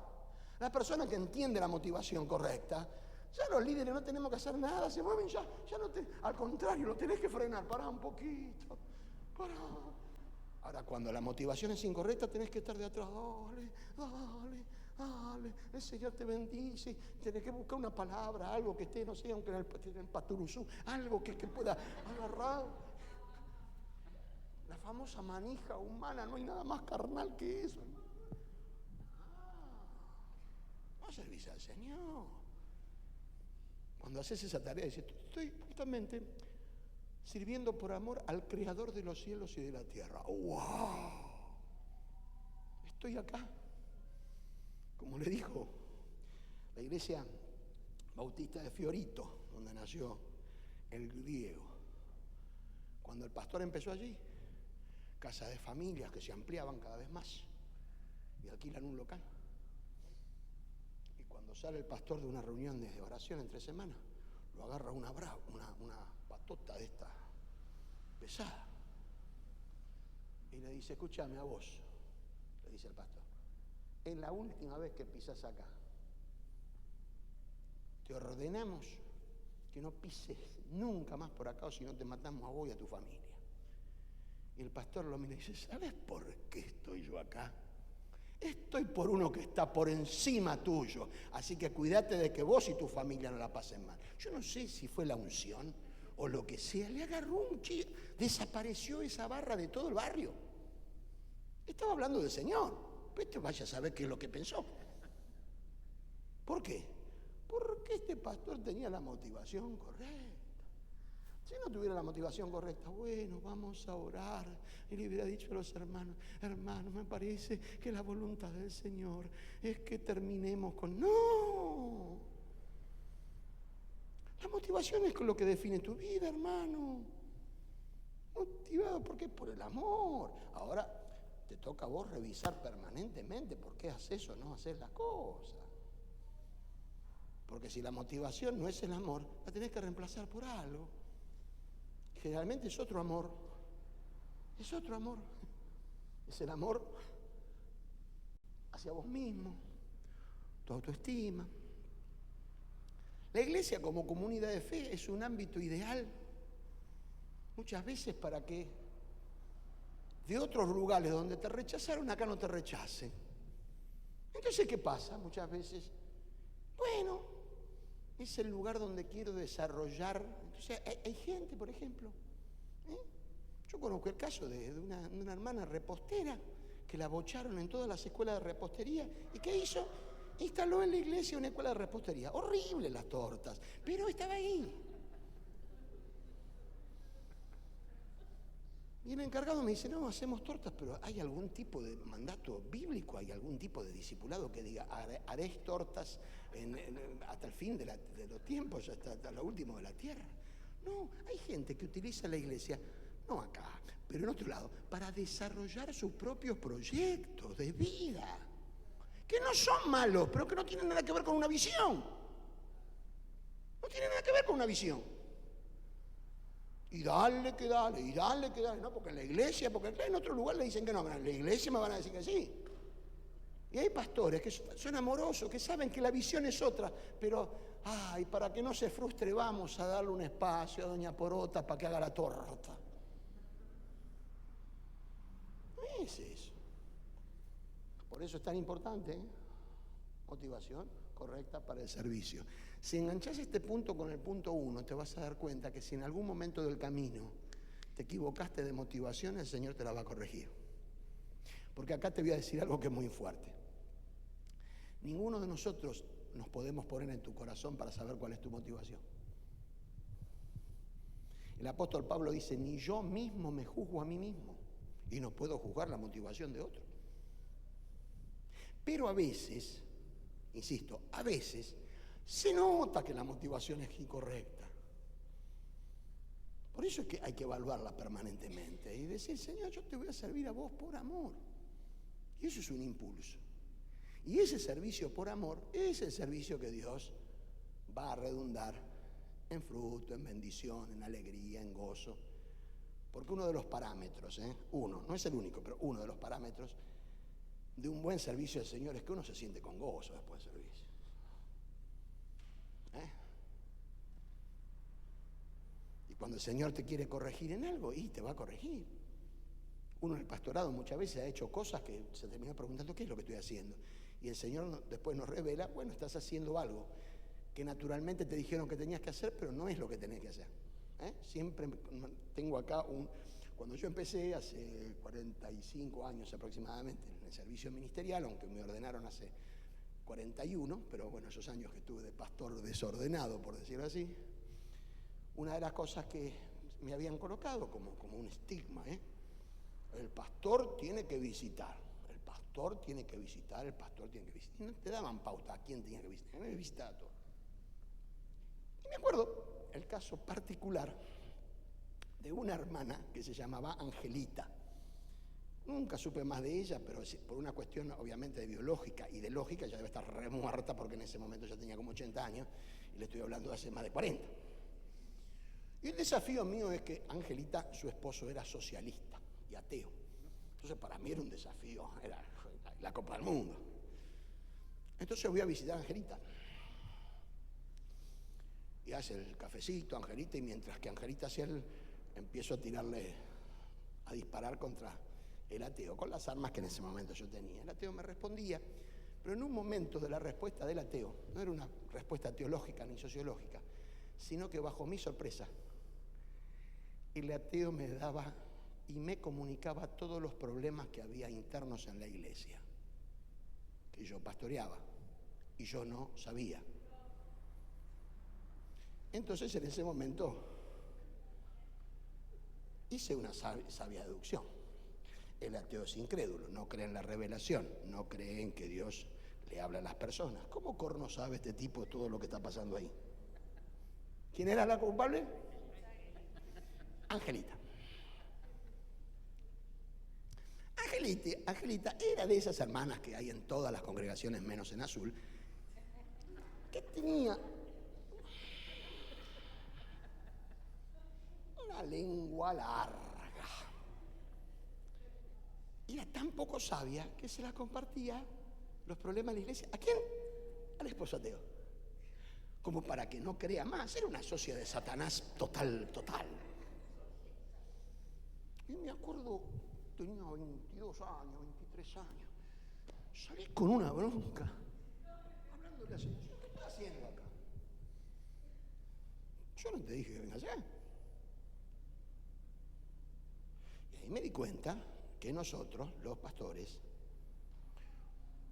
La persona que entiende la motivación correcta, ya los líderes no tenemos que hacer nada, se mueven ya no al contrario, lo tenés que frenar, pará un poquito, pará. Ahora, cuando la motivación es incorrecta, tenés que estar de atrás: dale, el Señor te bendice. Tenés que buscar una palabra, algo que esté, no sé, aunque en el Paturuzú, algo que pueda agarrar. La famosa manija humana, no hay nada más carnal que eso. No servís al Señor. Cuando haces esa tarea, dices, estoy justamente sirviendo por amor al Creador de los cielos y de la tierra. ¡Wow! Estoy acá. Como le dijo la iglesia bautista de Fiorito, donde nació el griego. Cuando el pastor empezó allí, casas de familias que se ampliaban cada vez más y alquilan un local. Y cuando sale el pastor de una reunión de oración entre semanas, lo agarra una patota de esta pesada y le dice, escúchame a vos, le dice el pastor, es la última vez que pisas acá. Te ordenamos que no pises nunca más por acá o si no te matamos a vos y a tu familia. Y el pastor lo mira y dice, ¿sabes por qué estoy yo acá? Estoy por uno que está por encima tuyo, así que cuídate de que vos y tu familia no la pasen mal. Yo no sé si fue la unción o lo que sea, le agarró un chico, desapareció esa barra de todo el barrio. Estaba hablando del Señor, pero este vaya a saber qué es lo que pensó. ¿Por qué? Porque este pastor tenía la motivación correcta. Si no tuviera la motivación correcta, bueno, vamos a orar. Y le hubiera dicho a los hermanos, hermanos, me parece que la voluntad del Señor es que terminemos con... ¡No! La motivación es con lo que define tu vida, hermano. Motivado porque es por el amor. Ahora te toca a vos revisar permanentemente por qué haces o no haces las cosas. Porque si la motivación no es el amor, la tenés que reemplazar por algo. Generalmente es otro amor. Es otro amor. Es el amor hacia vos mismo, tu autoestima. La iglesia como comunidad de fe es un ámbito ideal muchas veces para que de otros lugares donde te rechazaron, acá no te rechacen. Entonces, ¿qué pasa? Muchas veces, bueno, es el lugar donde quiero desarrollar. Entonces, hay gente, por ejemplo, yo conozco el caso de una hermana repostera que la bocharon en todas las escuelas de repostería. ¿Y qué hizo? Instaló en la iglesia una escuela de repostería. Horrible las tortas, pero estaba ahí. Y el encargado me dice, no, hacemos tortas, pero ¿hay algún tipo de mandato bíblico? ¿Hay algún tipo de discipulado que diga, haréis tortas hasta el fin de los tiempos, hasta lo último de la tierra? No, hay gente que utiliza la iglesia, no acá, pero en otro lado, para desarrollar sus propios proyectos de vida, que no son malos, pero que no tienen nada que ver con una visión. No tienen nada que ver con una visión. Y dale que dale, y dale que dale. No, porque en la iglesia, porque en otro lugar le dicen que no, pero en la iglesia me van a decir que sí. Y hay pastores que son amorosos, que saben que la visión es otra, pero, ay, para que no se frustre, vamos a darle un espacio a doña Porota para que haga la torta. No es eso. Por eso es tan importante, ¿eh? Motivación correcta para el servicio. Si enganchás este punto con el punto 1, te vas a dar cuenta que si en algún momento del camino te equivocaste de motivación, el Señor te la va a corregir. Porque acá te voy a decir algo que es muy fuerte. Ninguno de nosotros nos podemos poner en tu corazón para saber cuál es tu motivación. El apóstol Pablo dice, ni yo mismo me juzgo a mí mismo y no puedo juzgar la motivación de otro. Pero a veces, insisto, a veces se nota que la motivación es incorrecta. Por eso es que hay que evaluarla permanentemente y decir, Señor, yo te voy a servir a vos por amor. Y eso es un impulso. Y ese servicio por amor es el servicio que Dios va a redundar en fruto, en bendición, en alegría, en gozo. Porque uno de los parámetros, uno, no es el único, pero uno de los parámetros de un buen servicio al Señor es que uno se siente con gozo después del servicio. Y cuando el Señor te quiere corregir en algo, y te va a corregir. Uno en el pastorado muchas veces ha hecho cosas que se termina preguntando qué es lo que estoy haciendo. Y el Señor después nos revela, bueno, estás haciendo algo que naturalmente te dijeron que tenías que hacer, pero no es lo que tenés que hacer. Siempre tengo acá cuando yo empecé hace 45 años aproximadamente en el servicio ministerial, aunque me ordenaron hace 41, pero bueno, esos años que estuve de pastor desordenado, por decirlo así, una de las cosas que me habían colocado como un estigma, el pastor tiene que visitar, el pastor tiene que visitar, el pastor tiene que visitar. Y no te daban pauta a quién tenía que visitar, me visitaba todo. Y me acuerdo el caso particular de una hermana que se llamaba Angelita. Nunca supe más de ella, pero por una cuestión obviamente de biológica y de lógica, ya debe estar re muerta porque en ese momento ya tenía como 80 años y le estoy hablando de hace más de 40. Y el desafío mío es que Angelita, su esposo, era socialista y ateo. Entonces para mí era un desafío, era la Copa del Mundo. Entonces voy a visitar a Angelita. Y hace el cafecito Angelita, y mientras que Angelita hacía empiezo a tirarle, a disparar contra el ateo, con las armas que en ese momento yo tenía. El ateo me respondía, pero en un momento de la respuesta del ateo, no era una respuesta teológica ni sociológica, sino que bajo mi sorpresa, el ateo me daba y me comunicaba todos los problemas que había internos en la iglesia, que yo pastoreaba y yo no sabía. Entonces en ese momento hice una sabia deducción. El ateo es incrédulo, no cree en la revelación, no cree en que Dios le habla a las personas. ¿Cómo corno sabe este tipo todo lo que está pasando ahí? ¿Quién era la culpable? Angelita. Angelita era de esas hermanas que hay en todas las congregaciones menos en Azul, que tenía una lengua larga. Y era tan poco sabia que se la compartía los problemas de la iglesia. ¿A quién? Al esposo ateo. Como para que no crea más. Era una socia de Satanás total. Y me acuerdo, tenía 22 años, 23 años. Salí con una bronca. Hablándole así. ¿Qué estás haciendo acá? Yo no te dije que vengas allá. Y ahí me di cuenta que nosotros, los pastores,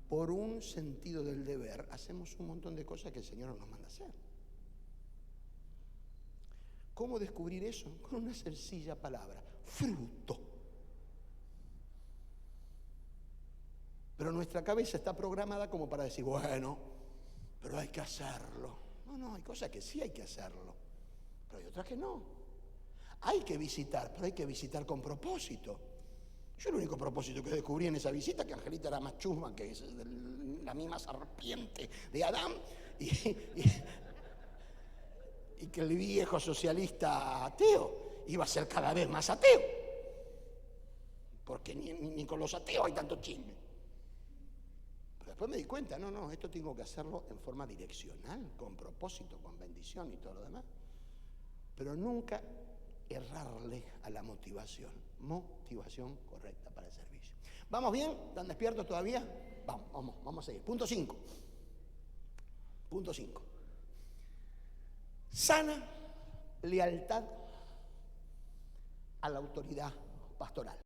por un sentido del deber, hacemos un montón de cosas que el Señor nos manda hacer. ¿Cómo descubrir eso? Con una sencilla palabra: fruto. Pero nuestra cabeza está programada como para decir, bueno, pero hay que hacerlo. No, hay cosas que sí hay que hacerlo, pero hay otras que no. Hay que visitar, pero hay que visitar con propósito. Yo el único propósito que descubrí en esa visita, que Angelita era más chusma que la misma serpiente de Adán, y que el viejo socialista ateo iba a ser cada vez más ateo, porque ni con los ateos hay tanto chisme. Pero después me di cuenta, no, esto tengo que hacerlo en forma direccional, con propósito, con bendición y todo lo demás, pero nunca errarle a la motivación correcta para el servicio. ¿Vamos bien? ¿Están despiertos todavía? Vamos a seguir. Punto 5. Sana lealtad a la autoridad pastoral.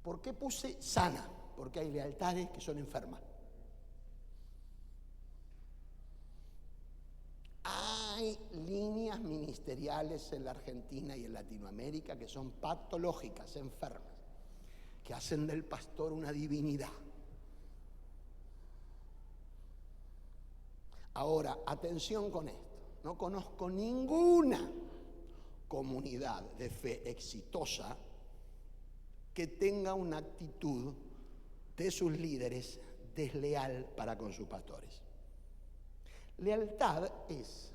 ¿Por qué puse sana? Porque hay lealtades que son enfermas. Hay líneas ministeriales en la Argentina y en Latinoamérica que son patológicas, enfermas, que hacen del pastor una divinidad. Ahora, atención con esto. No conozco ninguna comunidad de fe exitosa que tenga una actitud de sus líderes desleal para con sus pastores. Lealtad es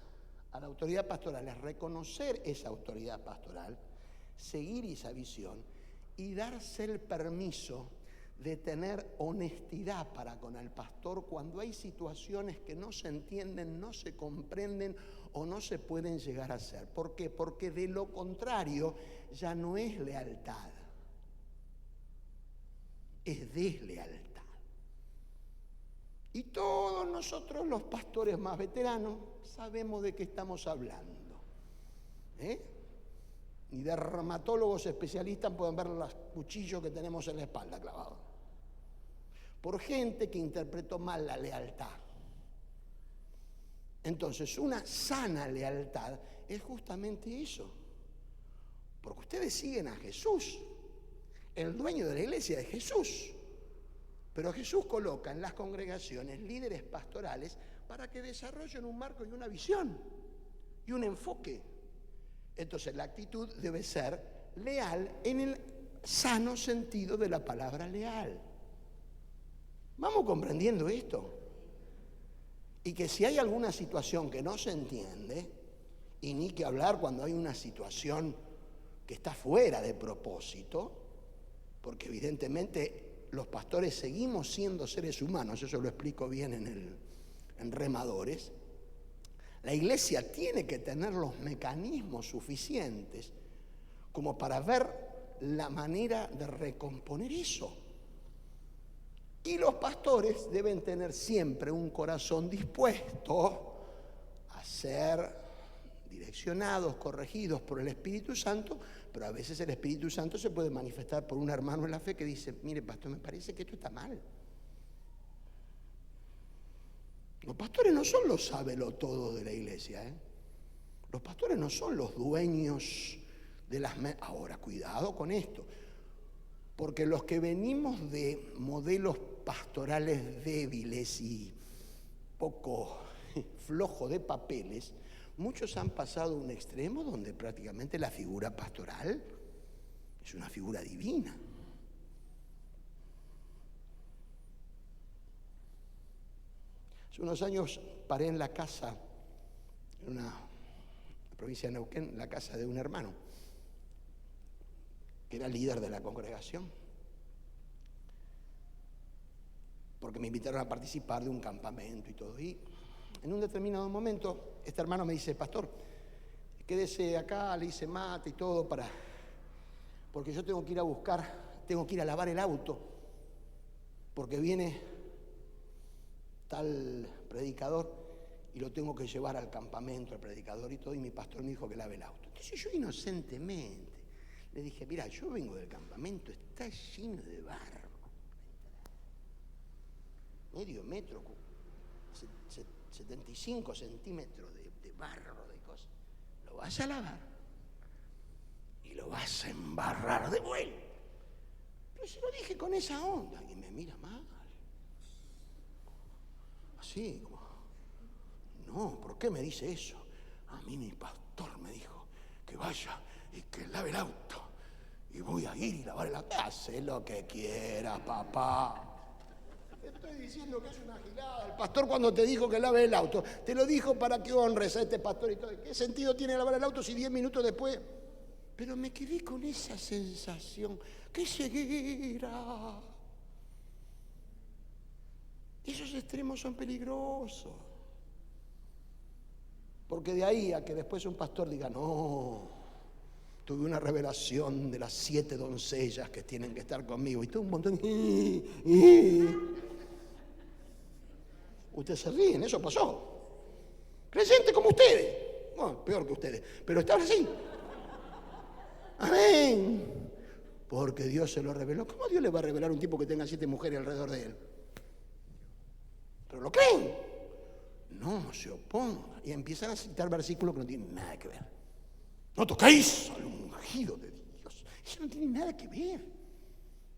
a la autoridad pastoral, es reconocer esa autoridad pastoral, seguir esa visión y darse el permiso de tener honestidad para con el pastor cuando hay situaciones que no se entienden, no se comprenden o no se pueden llegar a hacer. ¿Por qué? Porque de lo contrario ya no es lealtad, es deslealtad. Y todos nosotros, los pastores más veteranos, sabemos de qué estamos hablando. Y dermatólogos especialistas pueden ver los cuchillos que tenemos en la espalda clavados. por gente que interpretó mal la lealtad. Entonces, una sana lealtad es justamente eso. Porque ustedes siguen a Jesús. El dueño de la iglesia es Jesús. Pero Jesús coloca en las congregaciones líderes pastorales para que desarrollen un marco y una visión y un enfoque. Entonces, la actitud debe ser leal en el sano sentido de la palabra leal. ¿Vamos comprendiendo esto? Y que si hay alguna situación que no se entiende, y ni que hablar cuando hay una situación que está fuera de propósito, porque evidentemente los pastores seguimos siendo seres humanos, eso lo explico bien en Remadores, la iglesia tiene que tener los mecanismos suficientes como para ver la manera de recomponer eso. Y los pastores deben tener siempre un corazón dispuesto a ser direccionados, corregidos por el Espíritu Santo, pero a veces el Espíritu Santo se puede manifestar por un hermano en la fe que dice, mire pastor, me parece que esto está mal. Los pastores no son los sabelotodos de la iglesia, ¿eh? Los pastores no son los dueños de las... Ahora, cuidado con esto, porque los que venimos de modelos pastorales débiles y poco flojos de papeles, muchos han pasado a un extremo donde prácticamente la figura pastoral es una figura divina. Hace unos años paré en la casa, en una provincia de Neuquén, la casa de un hermano, que era líder de la congregación, porque me invitaron a participar de un campamento y todo. Y en un determinado momento, este hermano me dice, pastor, quédese acá, le hice mate y todo, porque yo tengo que ir a buscar, tengo que ir a lavar el auto, porque viene tal predicador y lo tengo que llevar al campamento, al predicador y todo, y mi pastor me dijo que lave el auto. Entonces yo inocentemente le dije, mira, yo vengo del campamento, está lleno de barro, medio metro, 75 centímetros de barro, de cosas. Lo vas a lavar y lo vas a embarrar de vuelta. Pero se lo dije con esa onda y me mira mal. Así como, no, ¿por qué me dice eso? A mí mi pastor me dijo que vaya y que lave el auto. Y voy a ir y lavar el auto. Hace lo que quieras, papá. Te estoy diciendo que es una gilada. El pastor cuando te dijo que lave el auto, te lo dijo para que honres a este pastor y todo. ¿Qué sentido tiene lavar el auto si 10 minutos después? Pero me quedé con esa sensación. ¡Qué ceguera! Esos extremos son peligrosos. Porque de ahí a que después un pastor diga, no, tuve una revelación de las 7 doncellas que tienen que estar conmigo. Y todo un montón. Ustedes se ríen, eso pasó. Creyentes como ustedes. Bueno, peor que ustedes. Pero estaban así. Amén. Porque Dios se lo reveló. ¿Cómo Dios le va a revelar a un tipo que tenga 7 mujeres alrededor de él? ¿Pero lo creen? No se opongan. Y empiezan a citar versículos que no tienen nada que ver. No toquéis al ungido de Dios. Eso no tiene nada que ver.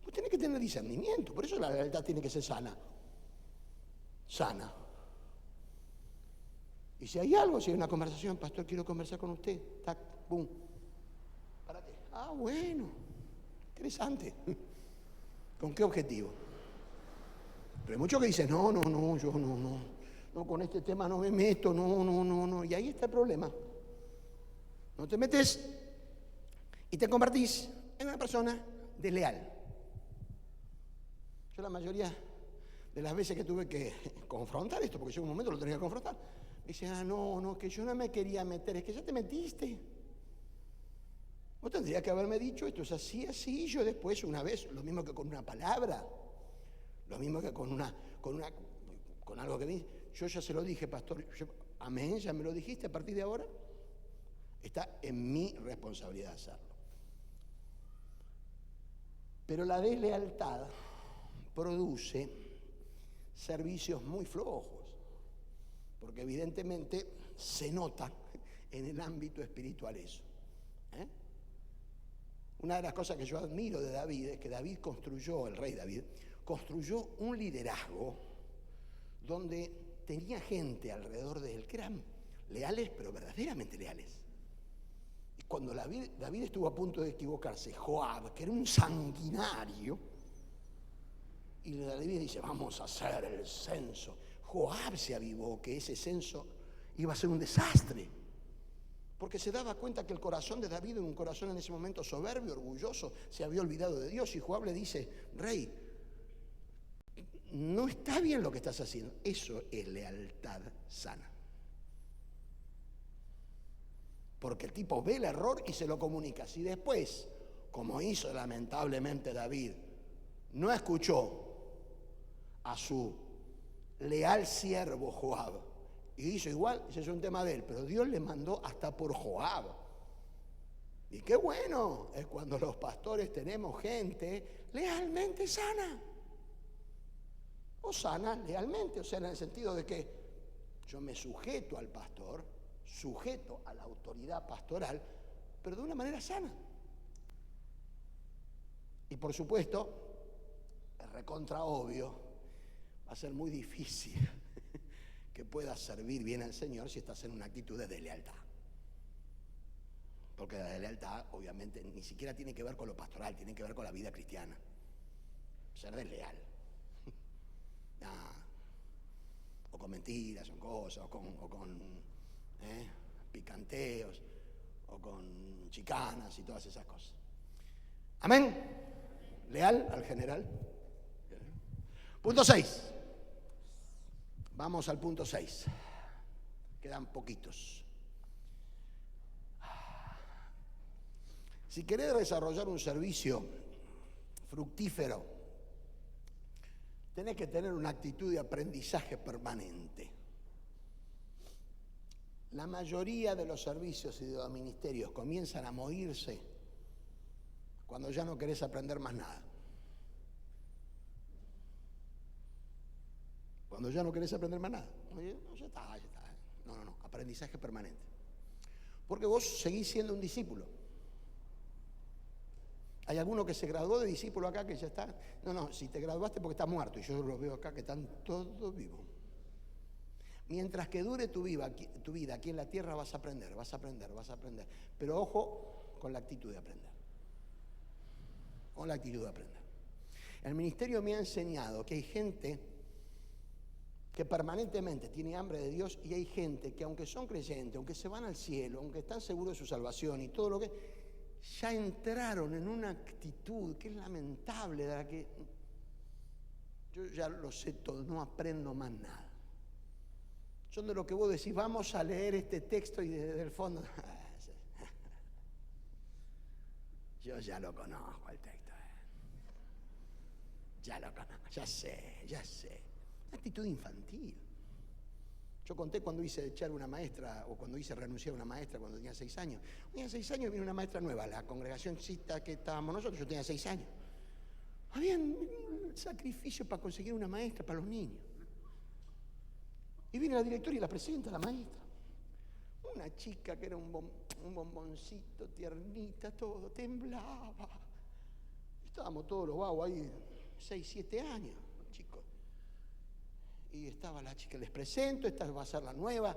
Vos tenés que tener discernimiento. Por eso la lealtad tiene que ser sana. Sana. Y si hay algo, si hay una conversación, pastor, quiero conversar con usted. Tac, pum. ¿Para qué? Ah, bueno. Interesante. ¿Con qué objetivo? Pero hay muchos que dicen, no, yo no, con este tema no me meto, no. Y ahí está el problema. No te metes y te convertís en una persona desleal. Yo la mayoría de las veces que tuve que confrontar esto, porque yo en un momento lo tenía que confrontar, me dice, no, que yo no me quería meter, es que ya te metiste. Vos tendrías que haberme dicho esto es así, y yo después una vez, lo mismo que con una palabra, lo mismo que con algo que me yo ya se lo dije, pastor, amén, ya me lo dijiste, a partir de ahora está en mi responsabilidad hacerlo. Pero la deslealtad produce servicios muy flojos, porque evidentemente se nota en el ámbito espiritual eso. Una de las cosas que yo admiro de David es que David construyó, el rey David, construyó un liderazgo donde tenía gente alrededor de él que eran leales, pero verdaderamente leales. Y cuando David estuvo a punto de equivocarse, Joab, que era un sanguinario, y David dice, vamos a hacer el censo. Joab se avivó que ese censo iba a ser un desastre, porque se daba cuenta que el corazón de David era un corazón en ese momento soberbio, orgulloso, se había olvidado de Dios, y Joab le dice, rey, no está bien lo que estás haciendo. Eso es lealtad sana. Porque el tipo ve el error y se lo comunica. Si después, como hizo lamentablemente David, no escuchó a su leal siervo Joab y hizo igual, ese es un tema de él, pero Dios le mandó hasta por Joab. Y qué bueno es cuando los pastores tenemos gente lealmente sana. O sana lealmente, o sea, en el sentido de que yo me sujeto al pastor, sujeto a la autoridad pastoral, pero de una manera sana. Y por supuesto, es recontra obvio, va a ser muy difícil que puedas servir bien al Señor si estás en una actitud de lealtad. Porque la lealtad, obviamente, ni siquiera tiene que ver con lo pastoral, tiene que ver con la vida cristiana. Ser desleal. O con mentiras, o con cosas, o con picanteos, o con chicanas y todas esas cosas. Amén. Leal al general. Punto 6. Vamos al punto 6. Quedan poquitos. Si querés desarrollar un servicio fructífero, tenés que tener una actitud de aprendizaje permanente. La mayoría de los servicios y de los ministerios comienzan a morirse cuando ya no querés aprender más nada. Cuando ya no querés aprender más nada. Ya está. No, aprendizaje permanente. Porque vos seguís siendo un discípulo. Hay alguno que se graduó de discípulo acá que ya está. No, si te graduaste porque estás muerto, y yo lo veo acá que están todos vivos. Mientras que dure tu vida aquí en la tierra vas a aprender. Pero ojo con la actitud de aprender. El ministerio me ha enseñado que hay gente que permanentemente tiene hambre de Dios, y hay gente que aunque son creyentes, aunque se van al cielo, aunque están seguros de su salvación y todo lo que, ya entraron en una actitud que es lamentable, de la que yo ya lo sé todo, no aprendo más nada. Son de lo que vos decís, vamos a leer este texto, y desde el fondo, yo ya lo conozco el texto. Ya lo conozco, ya sé. Una actitud infantil. Yo conté cuando hice echar una maestra, o cuando hice renunciar a una maestra cuando tenía 6 años. Tenía 6 años y vino una maestra nueva, la congregacióncita que estábamos nosotros, yo tenía 6 años. Había un sacrificio para conseguir una maestra para los niños. Y viene la directora y la presenta a la maestra. Una chica que era un bomboncito, tiernita, todo, temblaba. Estábamos todos los vagos ahí, 6, 7 años, chicos. Y estaba la chica, les presento, esta va a ser la nueva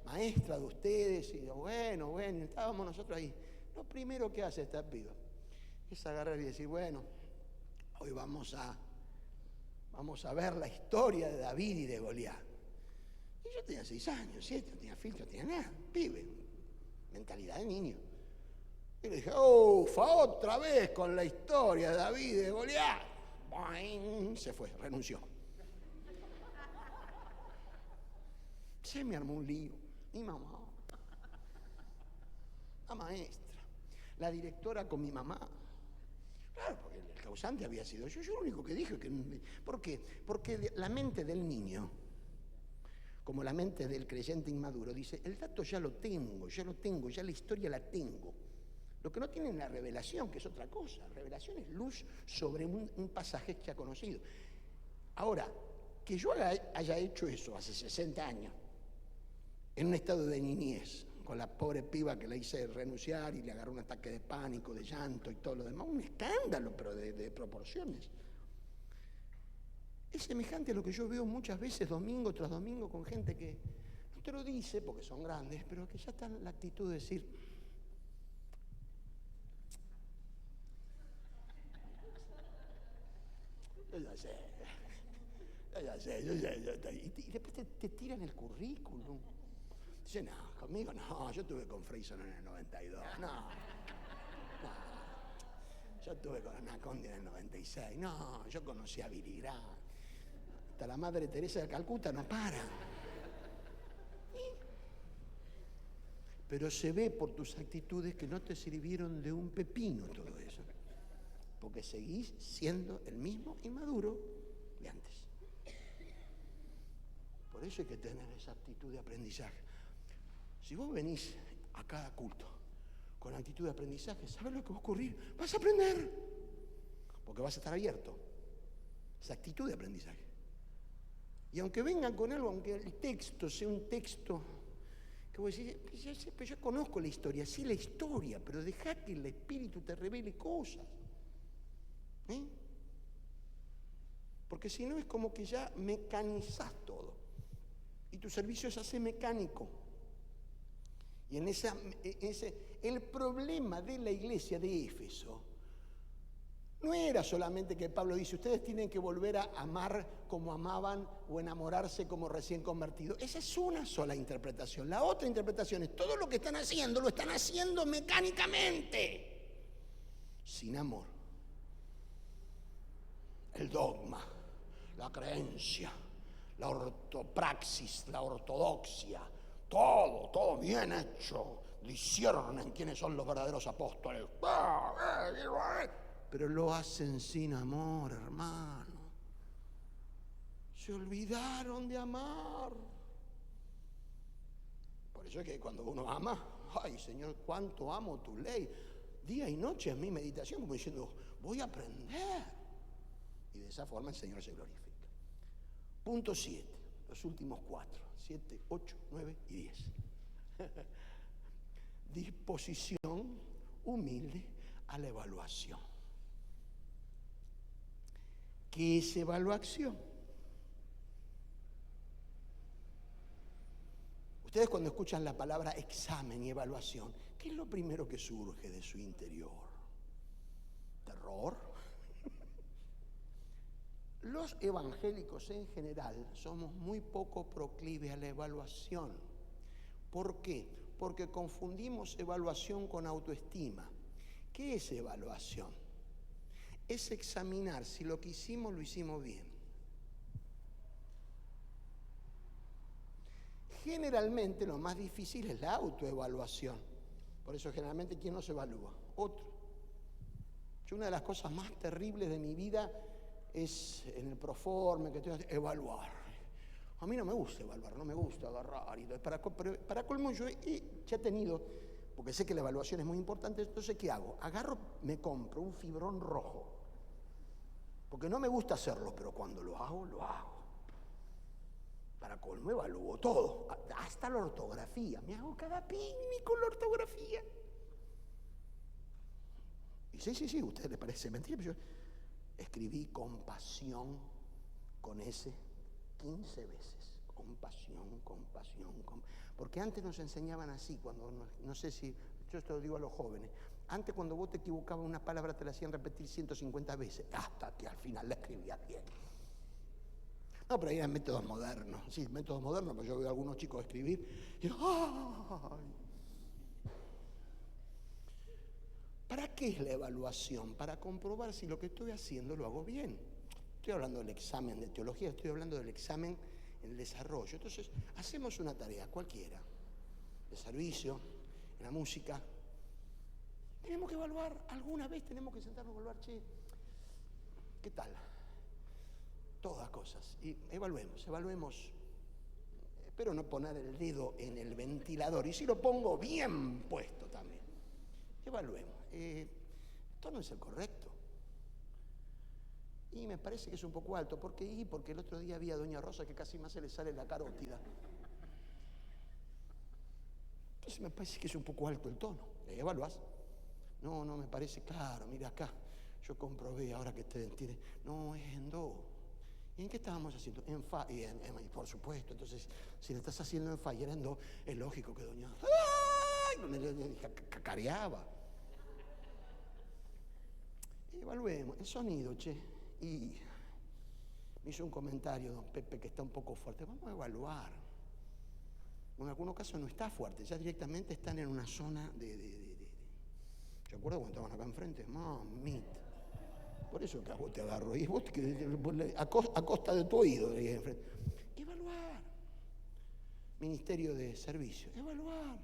maestra de ustedes. Y bueno, y estábamos nosotros ahí. Lo primero que hace esta piba es agarrar y decir, bueno, hoy vamos a ver la historia de David y de Goliat. Y yo tenía 6 años, 7, no tenía filtro, no tenía nada, pibe, mentalidad de niño. Y le dije, otra vez con la historia de David y de Goliat. ¡Boing! Se fue, renunció. Se me armó un lío. Mi mamá, la maestra, la directora con mi mamá. Claro, porque el causante había sido yo. Yo lo único que dije que... ¿Por qué? Porque la mente del niño, como la mente del creyente inmaduro, dice, el dato ya lo tengo, ya la historia la tengo. Lo que no tiene es la revelación, que es otra cosa. Revelación es luz sobre un pasaje que ha conocido. Ahora, que yo haya hecho eso hace 60 años, en un estado de niñez, con la pobre piba que le hice renunciar y le agarró un ataque de pánico, de llanto y todo lo demás, un escándalo, pero de proporciones. Es semejante a lo que yo veo muchas veces domingo tras domingo con gente que no te lo dice porque son grandes, pero que ya está en la actitud de decir: yo ya sé, y después te tiran el currículum. Dice: no, conmigo no, yo estuve con Freyson en el 92, no. Yo estuve con Anaconda en el 96, no, yo conocí a Billy Graham. Hasta la Madre Teresa de Calcuta no para. Pero se ve por tus actitudes que no te sirvieron de un pepino todo eso. Porque seguís siendo el mismo inmaduro de antes. Por eso hay que tener esa actitud de aprendizaje. Si vos venís a cada culto con actitud de aprendizaje, ¿sabes lo que va a ocurrir? Vas a aprender. Porque vas a estar abierto. Esa actitud de aprendizaje. Y aunque vengan con algo, aunque el texto sea un texto que vos decís: yo conozco la historia, sí la historia, pero dejá que el Espíritu te revele cosas. Porque si no es como que ya mecanizás todo. Y tu servicio se hace mecánico. Y el problema de la iglesia de Éfeso no era solamente que Pablo dice: ustedes tienen que volver a amar como amaban o enamorarse como recién convertidos. Esa es una sola interpretación. La otra interpretación es: todo lo que están haciendo, lo están haciendo mecánicamente, sin amor. El dogma, la creencia, la ortopraxis, la ortodoxia, todo bien hecho. Disciernen quiénes son los verdaderos apóstoles. Pero lo hacen sin amor, hermano. Se olvidaron de amar. Por eso es que cuando uno ama, ay Señor, cuánto amo tu ley. Día y noche es mi meditación, como diciendo: voy a aprender. Y de esa forma el Señor se glorifica. Punto 7, los últimos 4, 7, 8, 9 y 10. Disposición humilde a la evaluación. ¿Qué es evaluación? Ustedes, cuando escuchan la palabra examen y evaluación, ¿qué es lo primero que surge de su interior? ¿Terror? Los evangélicos en general somos muy poco proclives a la evaluación. ¿Por qué? Porque confundimos evaluación con autoestima. ¿Qué es evaluación? Es examinar si lo que hicimos lo hicimos bien. Generalmente lo más difícil es la autoevaluación. Por eso generalmente, ¿quién no se evalúa? Otro. Una de las cosas más terribles de mi vida es en el proforme que tengo que evaluar. A mí no me gusta evaluar, no me gusta agarrar. Para colmo yo ya he tenido, porque sé que la evaluación es muy importante, entonces ¿qué hago? Agarro, me compro un fibrón rojo. Porque no me gusta hacerlo, pero cuando lo hago, lo hago. Para colmo evalúo todo, hasta la ortografía. Me hago cada picnic con la ortografía. Y sí, a ustedes les parece mentira, pero yo escribí compasión con S 15 veces. Compasión. Porque antes nos enseñaban así, cuando no sé si, yo esto lo digo a los jóvenes, antes cuando vos te equivocabas una palabra te la hacían repetir 150 veces, hasta que al final la escribías bien. No, pero ahí eran métodos modernos, sí, métodos modernos, pero yo veo a algunos chicos escribir y digo: ¡ay! ¿Para qué es la evaluación? Para comprobar si lo que estoy haciendo lo hago bien. Estoy hablando del examen de teología, estoy hablando del examen en el desarrollo. Entonces, hacemos una tarea cualquiera, de servicio, en la música. Tenemos que evaluar, alguna vez tenemos que sentarnos a evaluar: che, ¿qué tal? Todas cosas. Y evaluemos. Espero no poner el dedo en el ventilador, y si lo pongo bien puesto también. Evaluemos. Esto no es el correcto. Y me parece que es un poco alto. ¿Por qué? Porque el otro día vi a doña Rosa que casi más se le sale la carótida. Entonces me parece que es un poco alto el tono. ¿Evaluás? No, me parece, claro, mira acá. Yo comprobé ahora que te tiene. No, es en do. ¿Y en qué estábamos haciendo? En fa. Y por supuesto, entonces, si le estás haciendo en fa y era en do, es lógico que doña... ¡Ay! Me cacareaba. Evaluemos el sonido, che. Y me hizo un comentario don Pepe que está un poco fuerte. Vamos a evaluar. En algunos casos no está fuerte, ya directamente están en una zona de... ¿Se acuerdan cuando estaban acá enfrente? Mamita. Por eso que a vos te agarro. Y vos a costa de tu oído. Evaluar. Ministerio de Servicios. Evaluar.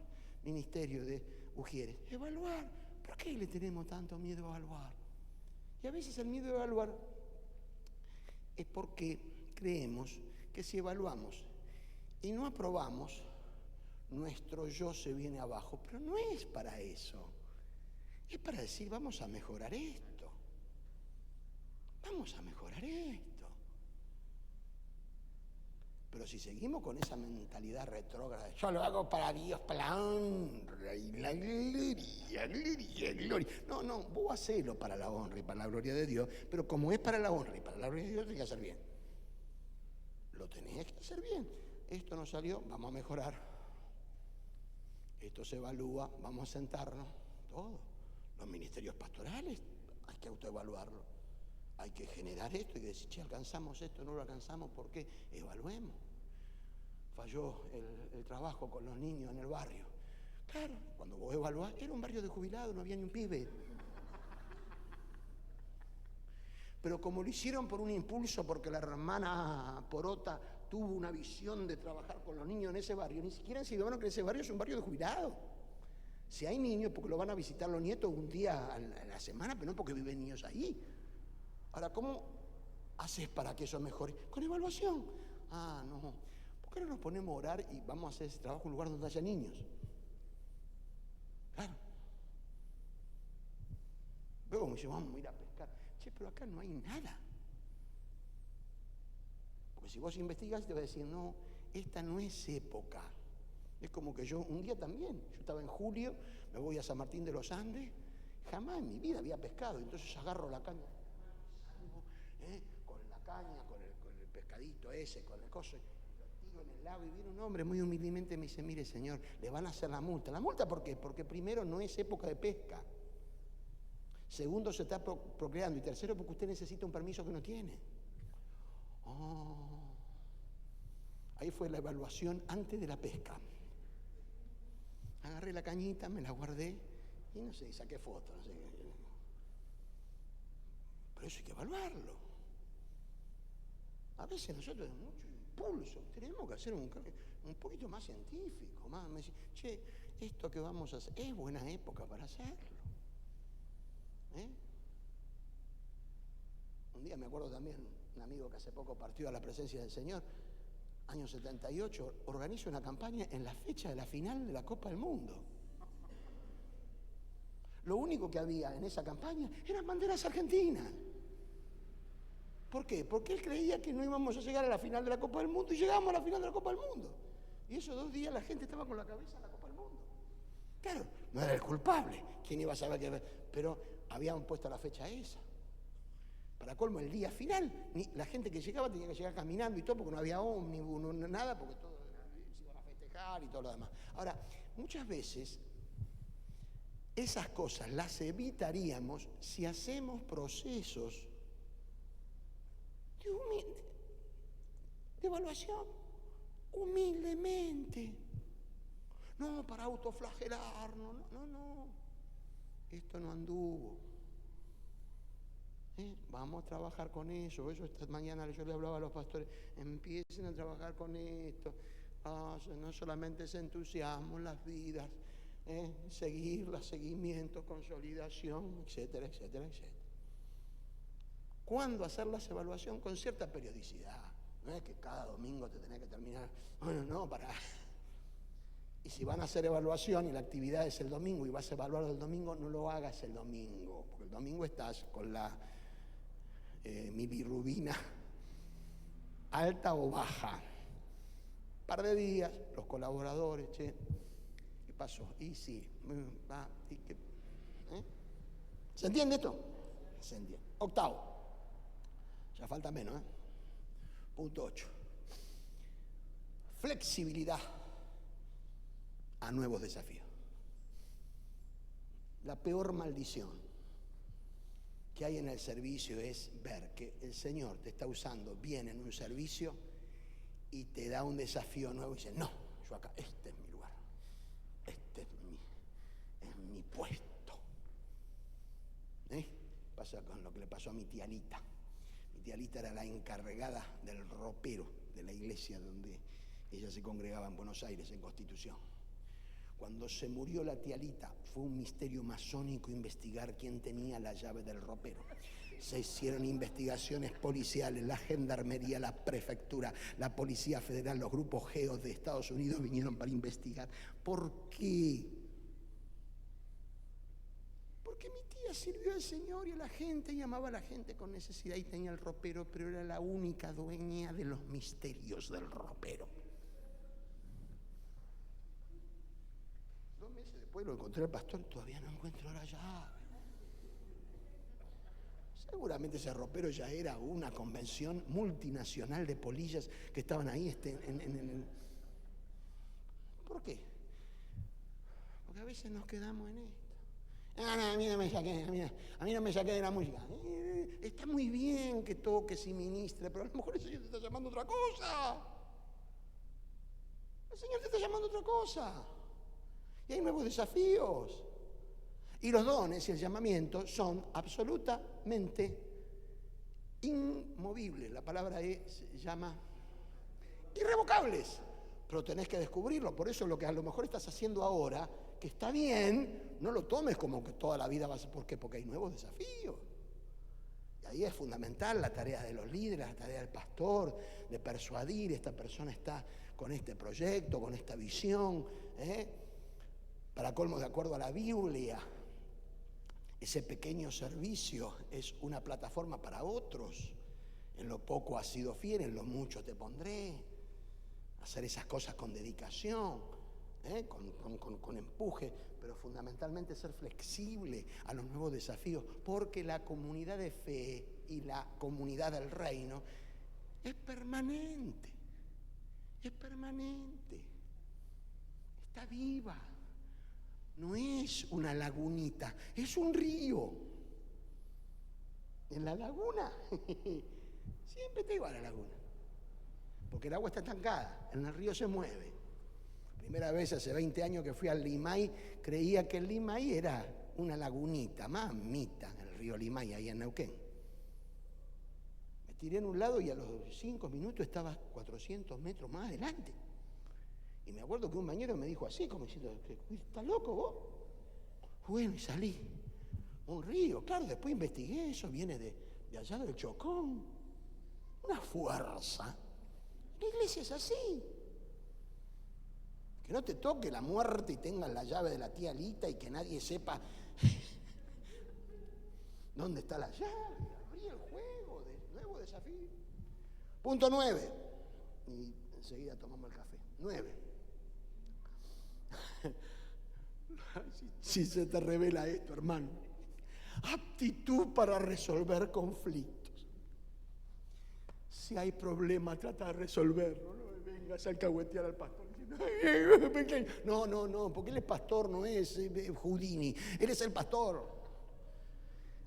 Ministerio de Ujieres. Evaluar. ¿Por qué le tenemos tanto miedo a evaluar? Y a veces el miedo a evaluar es porque creemos que si evaluamos y no aprobamos, nuestro yo se viene abajo. Pero no es para eso. Es para decir, vamos a mejorar esto. Vamos a mejorar esto. Pero si seguimos con esa mentalidad retrógrada, yo lo hago para Dios, para la honra y la gloria. No, vos hacelo para la honra y para la gloria de Dios, pero como es para la honra y para la gloria de Dios, tenés que hacer bien. Lo tenés que hacer bien. Esto no salió, vamos a mejorar. Esto se evalúa, vamos a sentarnos, todo. Los ministerios pastorales, hay que autoevaluarlo. Hay que generar esto y decir, che, alcanzamos esto, no lo alcanzamos, ¿por qué? Evaluemos. Falló el trabajo con los niños en el barrio. Claro, cuando vos evaluás, era un barrio de jubilados, no había ni un pibe. Pero como lo hicieron por un impulso, porque la hermana Porota tuvo una visión de trabajar con los niños en ese barrio, ni siquiera han sido bueno que ese barrio es un barrio de jubilados. Si hay niños, porque lo van a visitar los nietos un día a la semana, pero no porque viven niños ahí. Ahora, ¿cómo haces para que eso mejore? Con evaluación. No. ¿Por qué no nos ponemos a orar y vamos a hacer ese trabajo en un lugar donde haya niños? Claro. Luego me dice, vamos a ir a pescar. Che, pero acá no hay nada. Porque si vos investigás te va a decir, no, esta no es época. Es como que yo, un día también, yo estaba en julio, me voy a San Martín de los Andes, jamás en mi vida había pescado, entonces agarro la caña. Con la caña, con el pescadito ese, con el coso, lo tiro en el lago y viene un hombre muy humildemente y me dice, mire señor, le van a hacer la multa. ¿La multa por qué? Porque primero no es época de pesca, segundo se está procreando y tercero porque usted necesita un permiso que no tiene. Ahí fue la evaluación antes de la pesca. Agarré la cañita, me la guardé y no sé, saqué fotos, no sé qué. Pero eso hay que evaluarlo. A veces nosotros tenemos mucho impulso, tenemos que hacer un poquito más científico, más decir, che, esto que vamos a hacer, es buena época para hacerlo. Un día me acuerdo también, un amigo que hace poco partió a la presencia del Señor, año 78, organiza una campaña en la fecha de la final de la Copa del Mundo. Lo único que había en esa campaña eran banderas argentinas. ¿Por qué? Porque él creía que no íbamos a llegar a la final de la Copa del Mundo y llegamos a la final de la Copa del Mundo. Y esos 2 días la gente estaba con la cabeza en la Copa del Mundo. Claro, no era el culpable. ¿Quién iba a saber qué? Pero habían puesto la fecha esa. Para colmo, el día final, la gente que llegaba tenía que llegar caminando y todo, porque no había ómnibus, nada, porque todos se iban a festejar y todo lo demás. Ahora, muchas veces esas cosas las evitaríamos si hacemos procesos de evaluación, humildemente. No, para autoflagelarnos, no. Esto no anduvo. Vamos a trabajar con eso. Esta mañana yo le hablaba a los pastores, empiecen a trabajar con esto. No solamente es entusiasmo, las vidas, seguimiento, consolidación, etcétera, etcétera, etcétera. ¿Cuándo hacer la evaluación? Con cierta periodicidad. No es que cada domingo te tenés que terminar. No, para. Y si van a hacer evaluación y la actividad es el domingo y vas a evaluar el domingo, no lo hagas el domingo, porque el domingo estás con la mi bilirrubina alta o baja. Par de días, los colaboradores, che, ¿qué pasó? Y sí, va, y qué, ¿se entiende esto? Se entiende. Octavo, ya falta menos, Punto 8. Flexibilidad a nuevos desafíos. La peor maldición que hay en el servicio es ver que el Señor te está usando bien en un servicio y te da un desafío nuevo y dice, no, yo acá, este es mi lugar, este es mi puesto. Pasa con lo que le pasó a mi tía Lita. Mi tía Lita era la encargada del ropero de la iglesia donde ella se congregaba en Buenos Aires, en Constitución. Cuando se murió la tía Lita, fue un misterio masónico investigar quién tenía la llave del ropero. Se hicieron investigaciones policiales, la gendarmería, la prefectura, la Policía Federal, los grupos GEOs de Estados Unidos vinieron para investigar. ¿Por qué? Porque mi tía sirvió al Señor y a la gente y amaba a la gente con necesidad y tenía el ropero, pero era la única dueña de los misterios del ropero. 2 meses después lo encontré al pastor, todavía no encuentro la llave. Seguramente ese ropero ya era una convención multinacional de polillas que estaban ahí ¿Por qué? Porque a veces nos quedamos en esto. A mí no me saqué, a mí no me saqué de la música. Está muy bien que toques y ministres, pero a lo mejor el Señor te está llamando a otra cosa. El Señor te está llamando a otra cosa. Y hay nuevos desafíos. Y los dones y el llamamiento son absolutamente inmovibles. La palabra se llama irrevocables. Pero tenés que descubrirlo. Por eso lo que a lo mejor estás haciendo ahora, que está bien, no lo tomes como que toda la vida vas a... ¿Por qué? Porque hay nuevos desafíos. Y ahí es fundamental la tarea de los líderes, la tarea del pastor, de persuadir, esta persona está con este proyecto, con esta visión, Para colmo, de acuerdo a la Biblia, ese pequeño servicio es una plataforma para otros. En lo poco has sido fiel, en lo mucho te pondré. Hacer esas cosas con dedicación, con empuje, pero fundamentalmente ser flexible a los nuevos desafíos, porque la comunidad de fe y la comunidad del reino es permanente, está viva. No es una lagunita, es un río. En la laguna, siempre está igual la laguna, porque el agua está estancada, en el río se mueve. Primera vez hace 20 años que fui al Limay, creía que el Limay era una lagunita, mamita, el río Limay, ahí en Neuquén. Me tiré en un lado y a los 5 minutos estaba 400 metros más adelante. Y me acuerdo que un bañero me dijo así, como diciendo, ¿estás loco vos? Bueno, y salí. Un río, claro, después investigué, eso viene de allá del Chocón. Una fuerza. La iglesia es así. Que no te toque la muerte y tengas la llave de la tía Lita y que nadie sepa dónde está la llave. Abrí el juego de nuevo desafío. Punto 9. Y enseguida tomamos el café. 9. Si se te revela esto, hermano. Aptitud para resolver conflictos. Si hay problema, trata de resolverlo. No vengas a alcahuetear al pastor. No, porque él es pastor, no es Houdini. Él es el pastor.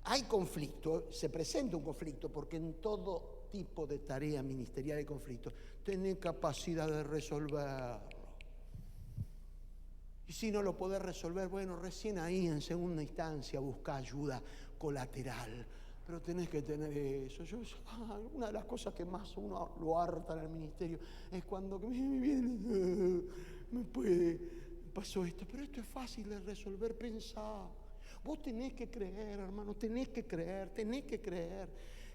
Hay conflicto, se presenta un conflicto, porque en todo tipo de tarea ministerial hay conflicto. Tenés capacidad de resolverlo. Y si no lo podés resolver, bueno, recién ahí en segunda instancia busca ayuda colateral. Pero tenés que tener eso. Una de las cosas que más uno lo harta en el ministerio es cuando me viene, pasó esto. Pero esto es fácil de resolver, pensá. Vos tenés que creer, hermano, tenés que creer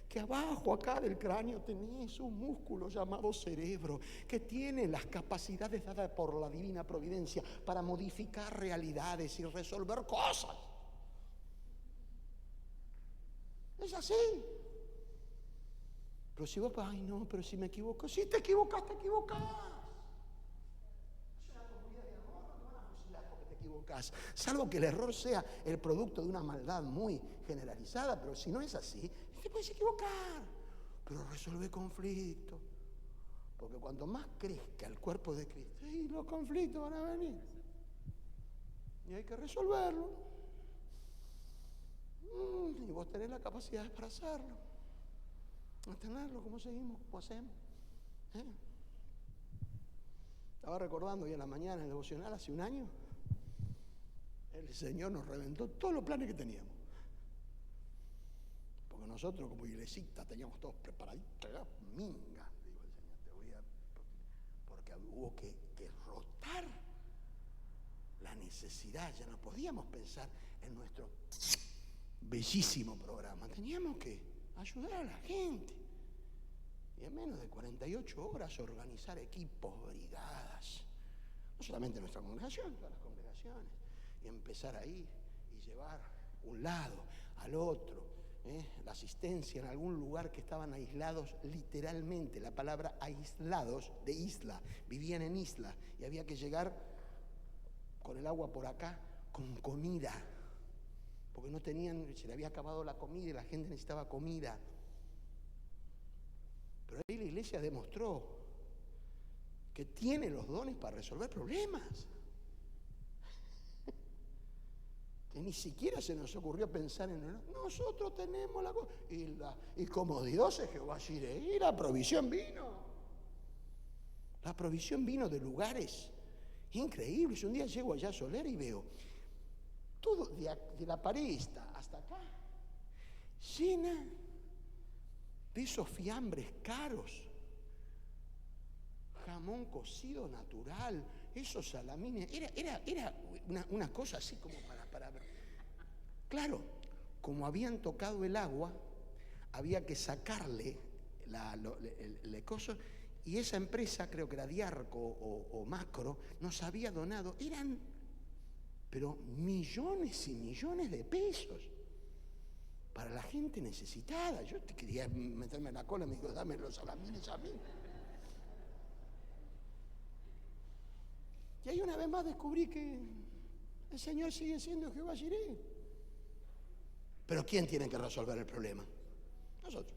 que abajo acá del cráneo tenés un músculo llamado cerebro que tiene las capacidades dadas por la divina providencia para modificar realidades y resolver cosas. Es así. Pero si vos, ay no, pero si me equivoco, si te equivocas, te equivocás. Es una comunidad de amor, no te van a fusilar porque te equivocás. Salvo que el error sea el producto de una maldad muy generalizada, pero si no es así, te puedes equivocar. Pero resuelve conflictos. Porque cuanto más crezca el cuerpo de Cristo, los conflictos van a venir. Y hay que resolverlo. Y vos tenés la capacidad para hacerlo. A tenerlo, ¿cómo seguimos? ¿Cómo hacemos? Estaba recordando hoy en la mañana en el devocional, hace un año, el Señor nos reventó todos los planes que teníamos. Porque nosotros como iglesita teníamos todos preparaditos, minga. Digo el Señor, porque hubo que rotar la necesidad, ya no podíamos pensar en nuestro bellísimo programa, teníamos que ayudar a la gente. Y en menos de 48 horas organizar equipos, brigadas, no solamente nuestra congregación, todas las congregaciones, y empezar ahí y llevar un lado al otro, la asistencia en algún lugar que estaban aislados literalmente, la palabra aislados de isla, vivían en isla y había que llegar con el agua por acá, con comida, porque no tenían, se le había acabado la comida y la gente necesitaba comida. Pero ahí la iglesia demostró que tiene los dones para resolver problemas. Que ni siquiera se nos ocurrió pensar en nosotros tenemos la cosa. Y como Dios es Jehová Jireh, y la provisión vino. La provisión vino de lugares increíbles. Un día llego allá a Soler y veo todo de la pared esta hasta acá, llena de esos fiambres caros, jamón cocido natural, esos salamines, era una cosa así como para. Claro, como habían tocado el agua, había que sacarle el coso, y esa empresa, creo que era Diarco o Macro, nos había donado, eran, pero millones y millones de pesos para la gente necesitada. Yo quería meterme en la cola y me dijo, dame los salamines a mí. Y ahí una vez más descubrí que el Señor sigue siendo Jehová Jireh. Pero ¿quién tiene que resolver el problema? Nosotros.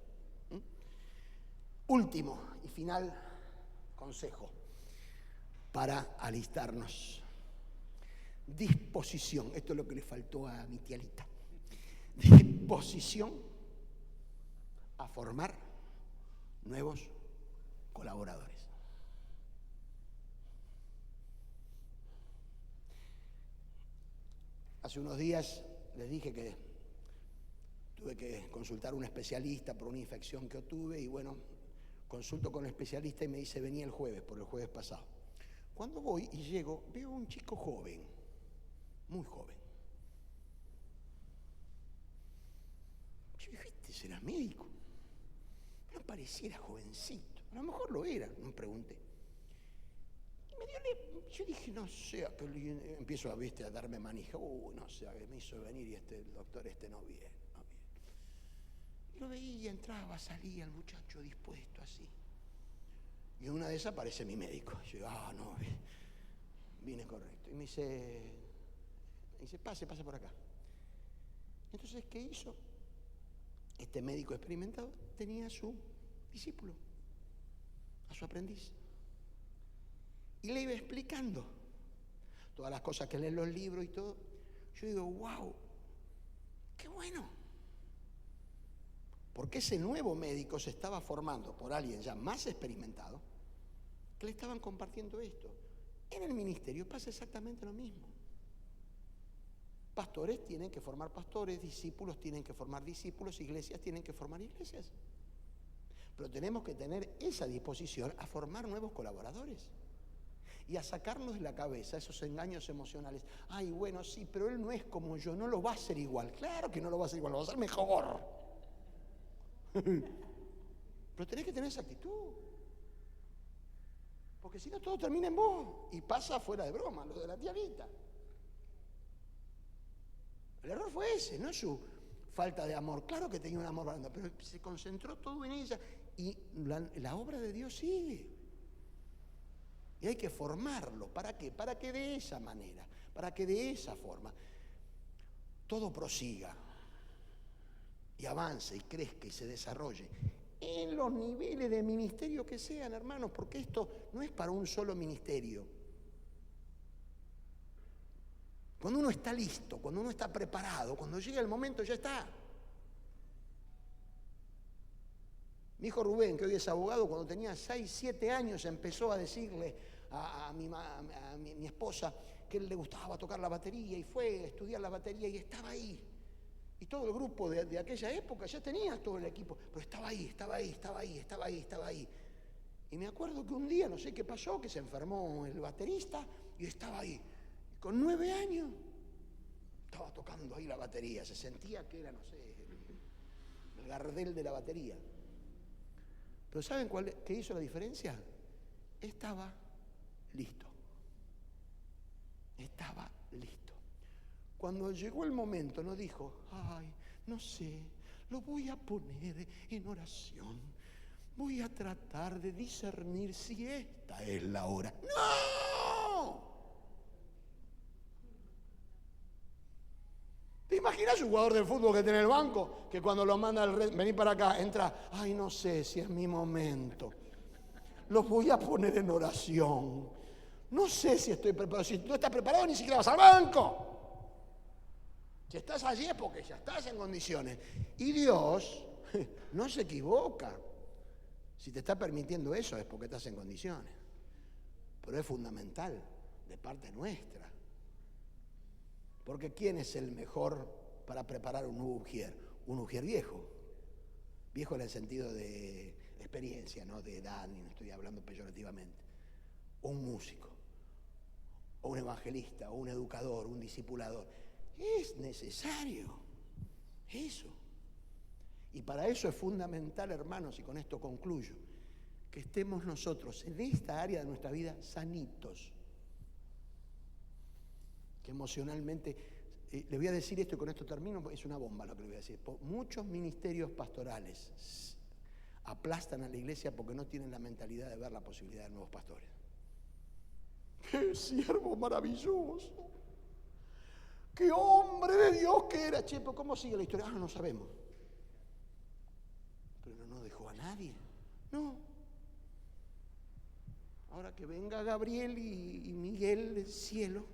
Último y final consejo para alistarnos. Disposición. Esto es lo que le faltó a mi tía Lita. Disposición a formar nuevos colaboradores. Hace unos días les dije que tuve que consultar a un especialista por una infección que tuve y bueno, consulto con el especialista y me dice venía el jueves, por el jueves pasado. Cuando voy y llego, veo un chico joven, muy joven. Yo dije, este será médico. No pareciera jovencito, a lo mejor lo era, me pregunté. Yo dije, no sé, empiezo a darme manija, no sé, me hizo venir y el doctor no viene. Y lo veía, entraba, salía el muchacho dispuesto así. Y en una de esas aparece mi médico. Yo digo, no, vine correcto. Y me dice, pase por acá. Entonces, ¿qué hizo? Este médico experimentado tenía a su discípulo, a su aprendiz. Y le iba explicando todas las cosas que lee en los libros y todo. Yo digo, wow, qué bueno. Porque ese nuevo médico se estaba formando por alguien ya más experimentado, que le estaban compartiendo esto. En el ministerio pasa exactamente lo mismo. Pastores tienen que formar pastores, discípulos tienen que formar discípulos, iglesias tienen que formar iglesias. Pero tenemos que tener esa disposición a formar nuevos colaboradores. Y a sacarnos de la cabeza esos engaños emocionales. Ay, bueno, sí, pero él no es como yo, no lo va a hacer igual. Claro que no lo va a hacer igual, lo va a hacer mejor. Pero tenés que tener esa actitud. Porque si no, todo termina en vos. Y pasa fuera de broma, lo de la tía Lita. El error fue ese, no su falta de amor. Claro que tenía un amor grande, pero se concentró todo en ella. Y la obra de Dios sigue. Y hay que formarlo. ¿Para qué? Para que de esa manera, para que de esa forma todo prosiga y avance y crezca y se desarrolle en los niveles de ministerio que sean, hermanos, porque esto no es para un solo ministerio. Cuando uno está listo, cuando uno está preparado, cuando llega el momento ya está. Mi hijo Rubén, que hoy es abogado, cuando tenía 6, 7 años empezó a decirle a mi esposa que él le gustaba tocar la batería y fue a estudiar la batería y estaba ahí. Y todo el grupo de aquella época ya tenía todo el equipo, pero estaba ahí. Y me acuerdo que un día, no sé qué pasó, que se enfermó el baterista y estaba ahí. Con 9 años estaba tocando ahí la batería, se sentía que era, no sé, el Gardel de la batería. Pero ¿saben qué hizo la diferencia? Estaba listo. Estaba listo. Cuando llegó el momento no dijo, ay, no sé, lo voy a poner en oración. Voy a tratar de discernir si esta es la hora. ¡No! ¿Te imaginas un jugador de fútbol que tiene el banco? Que cuando lo manda vení para acá, entra, ay, no sé si es mi momento. Los voy a poner en oración. No sé si estoy preparado. Si no estás preparado, ni siquiera vas al banco. Si estás allí es porque ya estás en condiciones. Y Dios no se equivoca. Si te está permitiendo eso es porque estás en condiciones. Pero es fundamental de parte nuestra. Porque ¿quién es el mejor para preparar un nuevo ujier? Un ujier viejo. Viejo en el sentido de experiencia, no de edad, ni no estoy hablando peyorativamente. O un músico, o un evangelista, o un educador, un discipulador. Es necesario eso. Y para eso es fundamental, hermanos, y con esto concluyo, que estemos nosotros en esta área de nuestra vida sanitos. Que emocionalmente, le voy a decir esto y con esto termino, porque es una bomba lo que le voy a decir. Muchos ministerios pastorales aplastan a la iglesia porque no tienen la mentalidad de ver la posibilidad de nuevos pastores. ¡Qué siervo maravilloso! ¡Qué hombre de Dios que era! Che, pero ¿cómo sigue la historia? Ah, no sabemos. Pero no dejó a nadie. No. Ahora que venga Gabriel y Miguel del cielo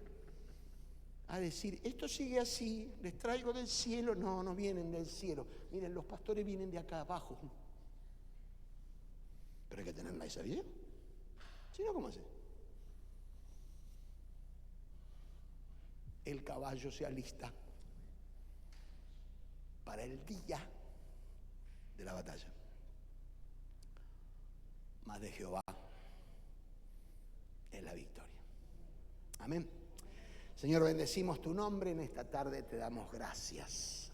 a decir, esto sigue así, les traigo del cielo. No, no vienen del cielo. Miren, los pastores vienen de acá abajo. Pero hay que tenerla esa vida. Si no, ¿cómo hace? El caballo se alista para el día de la batalla. Mas de Jehová es la victoria. Amén. Señor, bendecimos tu nombre en esta tarde, te damos gracias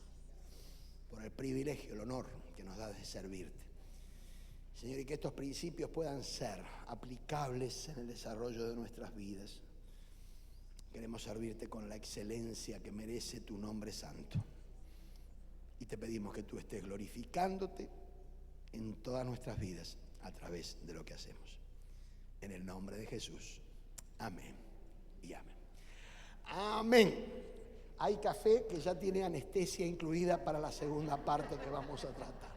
por el privilegio, el honor que nos da de servirte. Señor, y que estos principios puedan ser aplicables en el desarrollo de nuestras vidas. Queremos servirte con la excelencia que merece tu nombre santo. Y te pedimos que tú estés glorificándote en todas nuestras vidas a través de lo que hacemos. En el nombre de Jesús. Amén y amén. Amén. Hay café que ya tiene anestesia incluida para la segunda parte que vamos a tratar.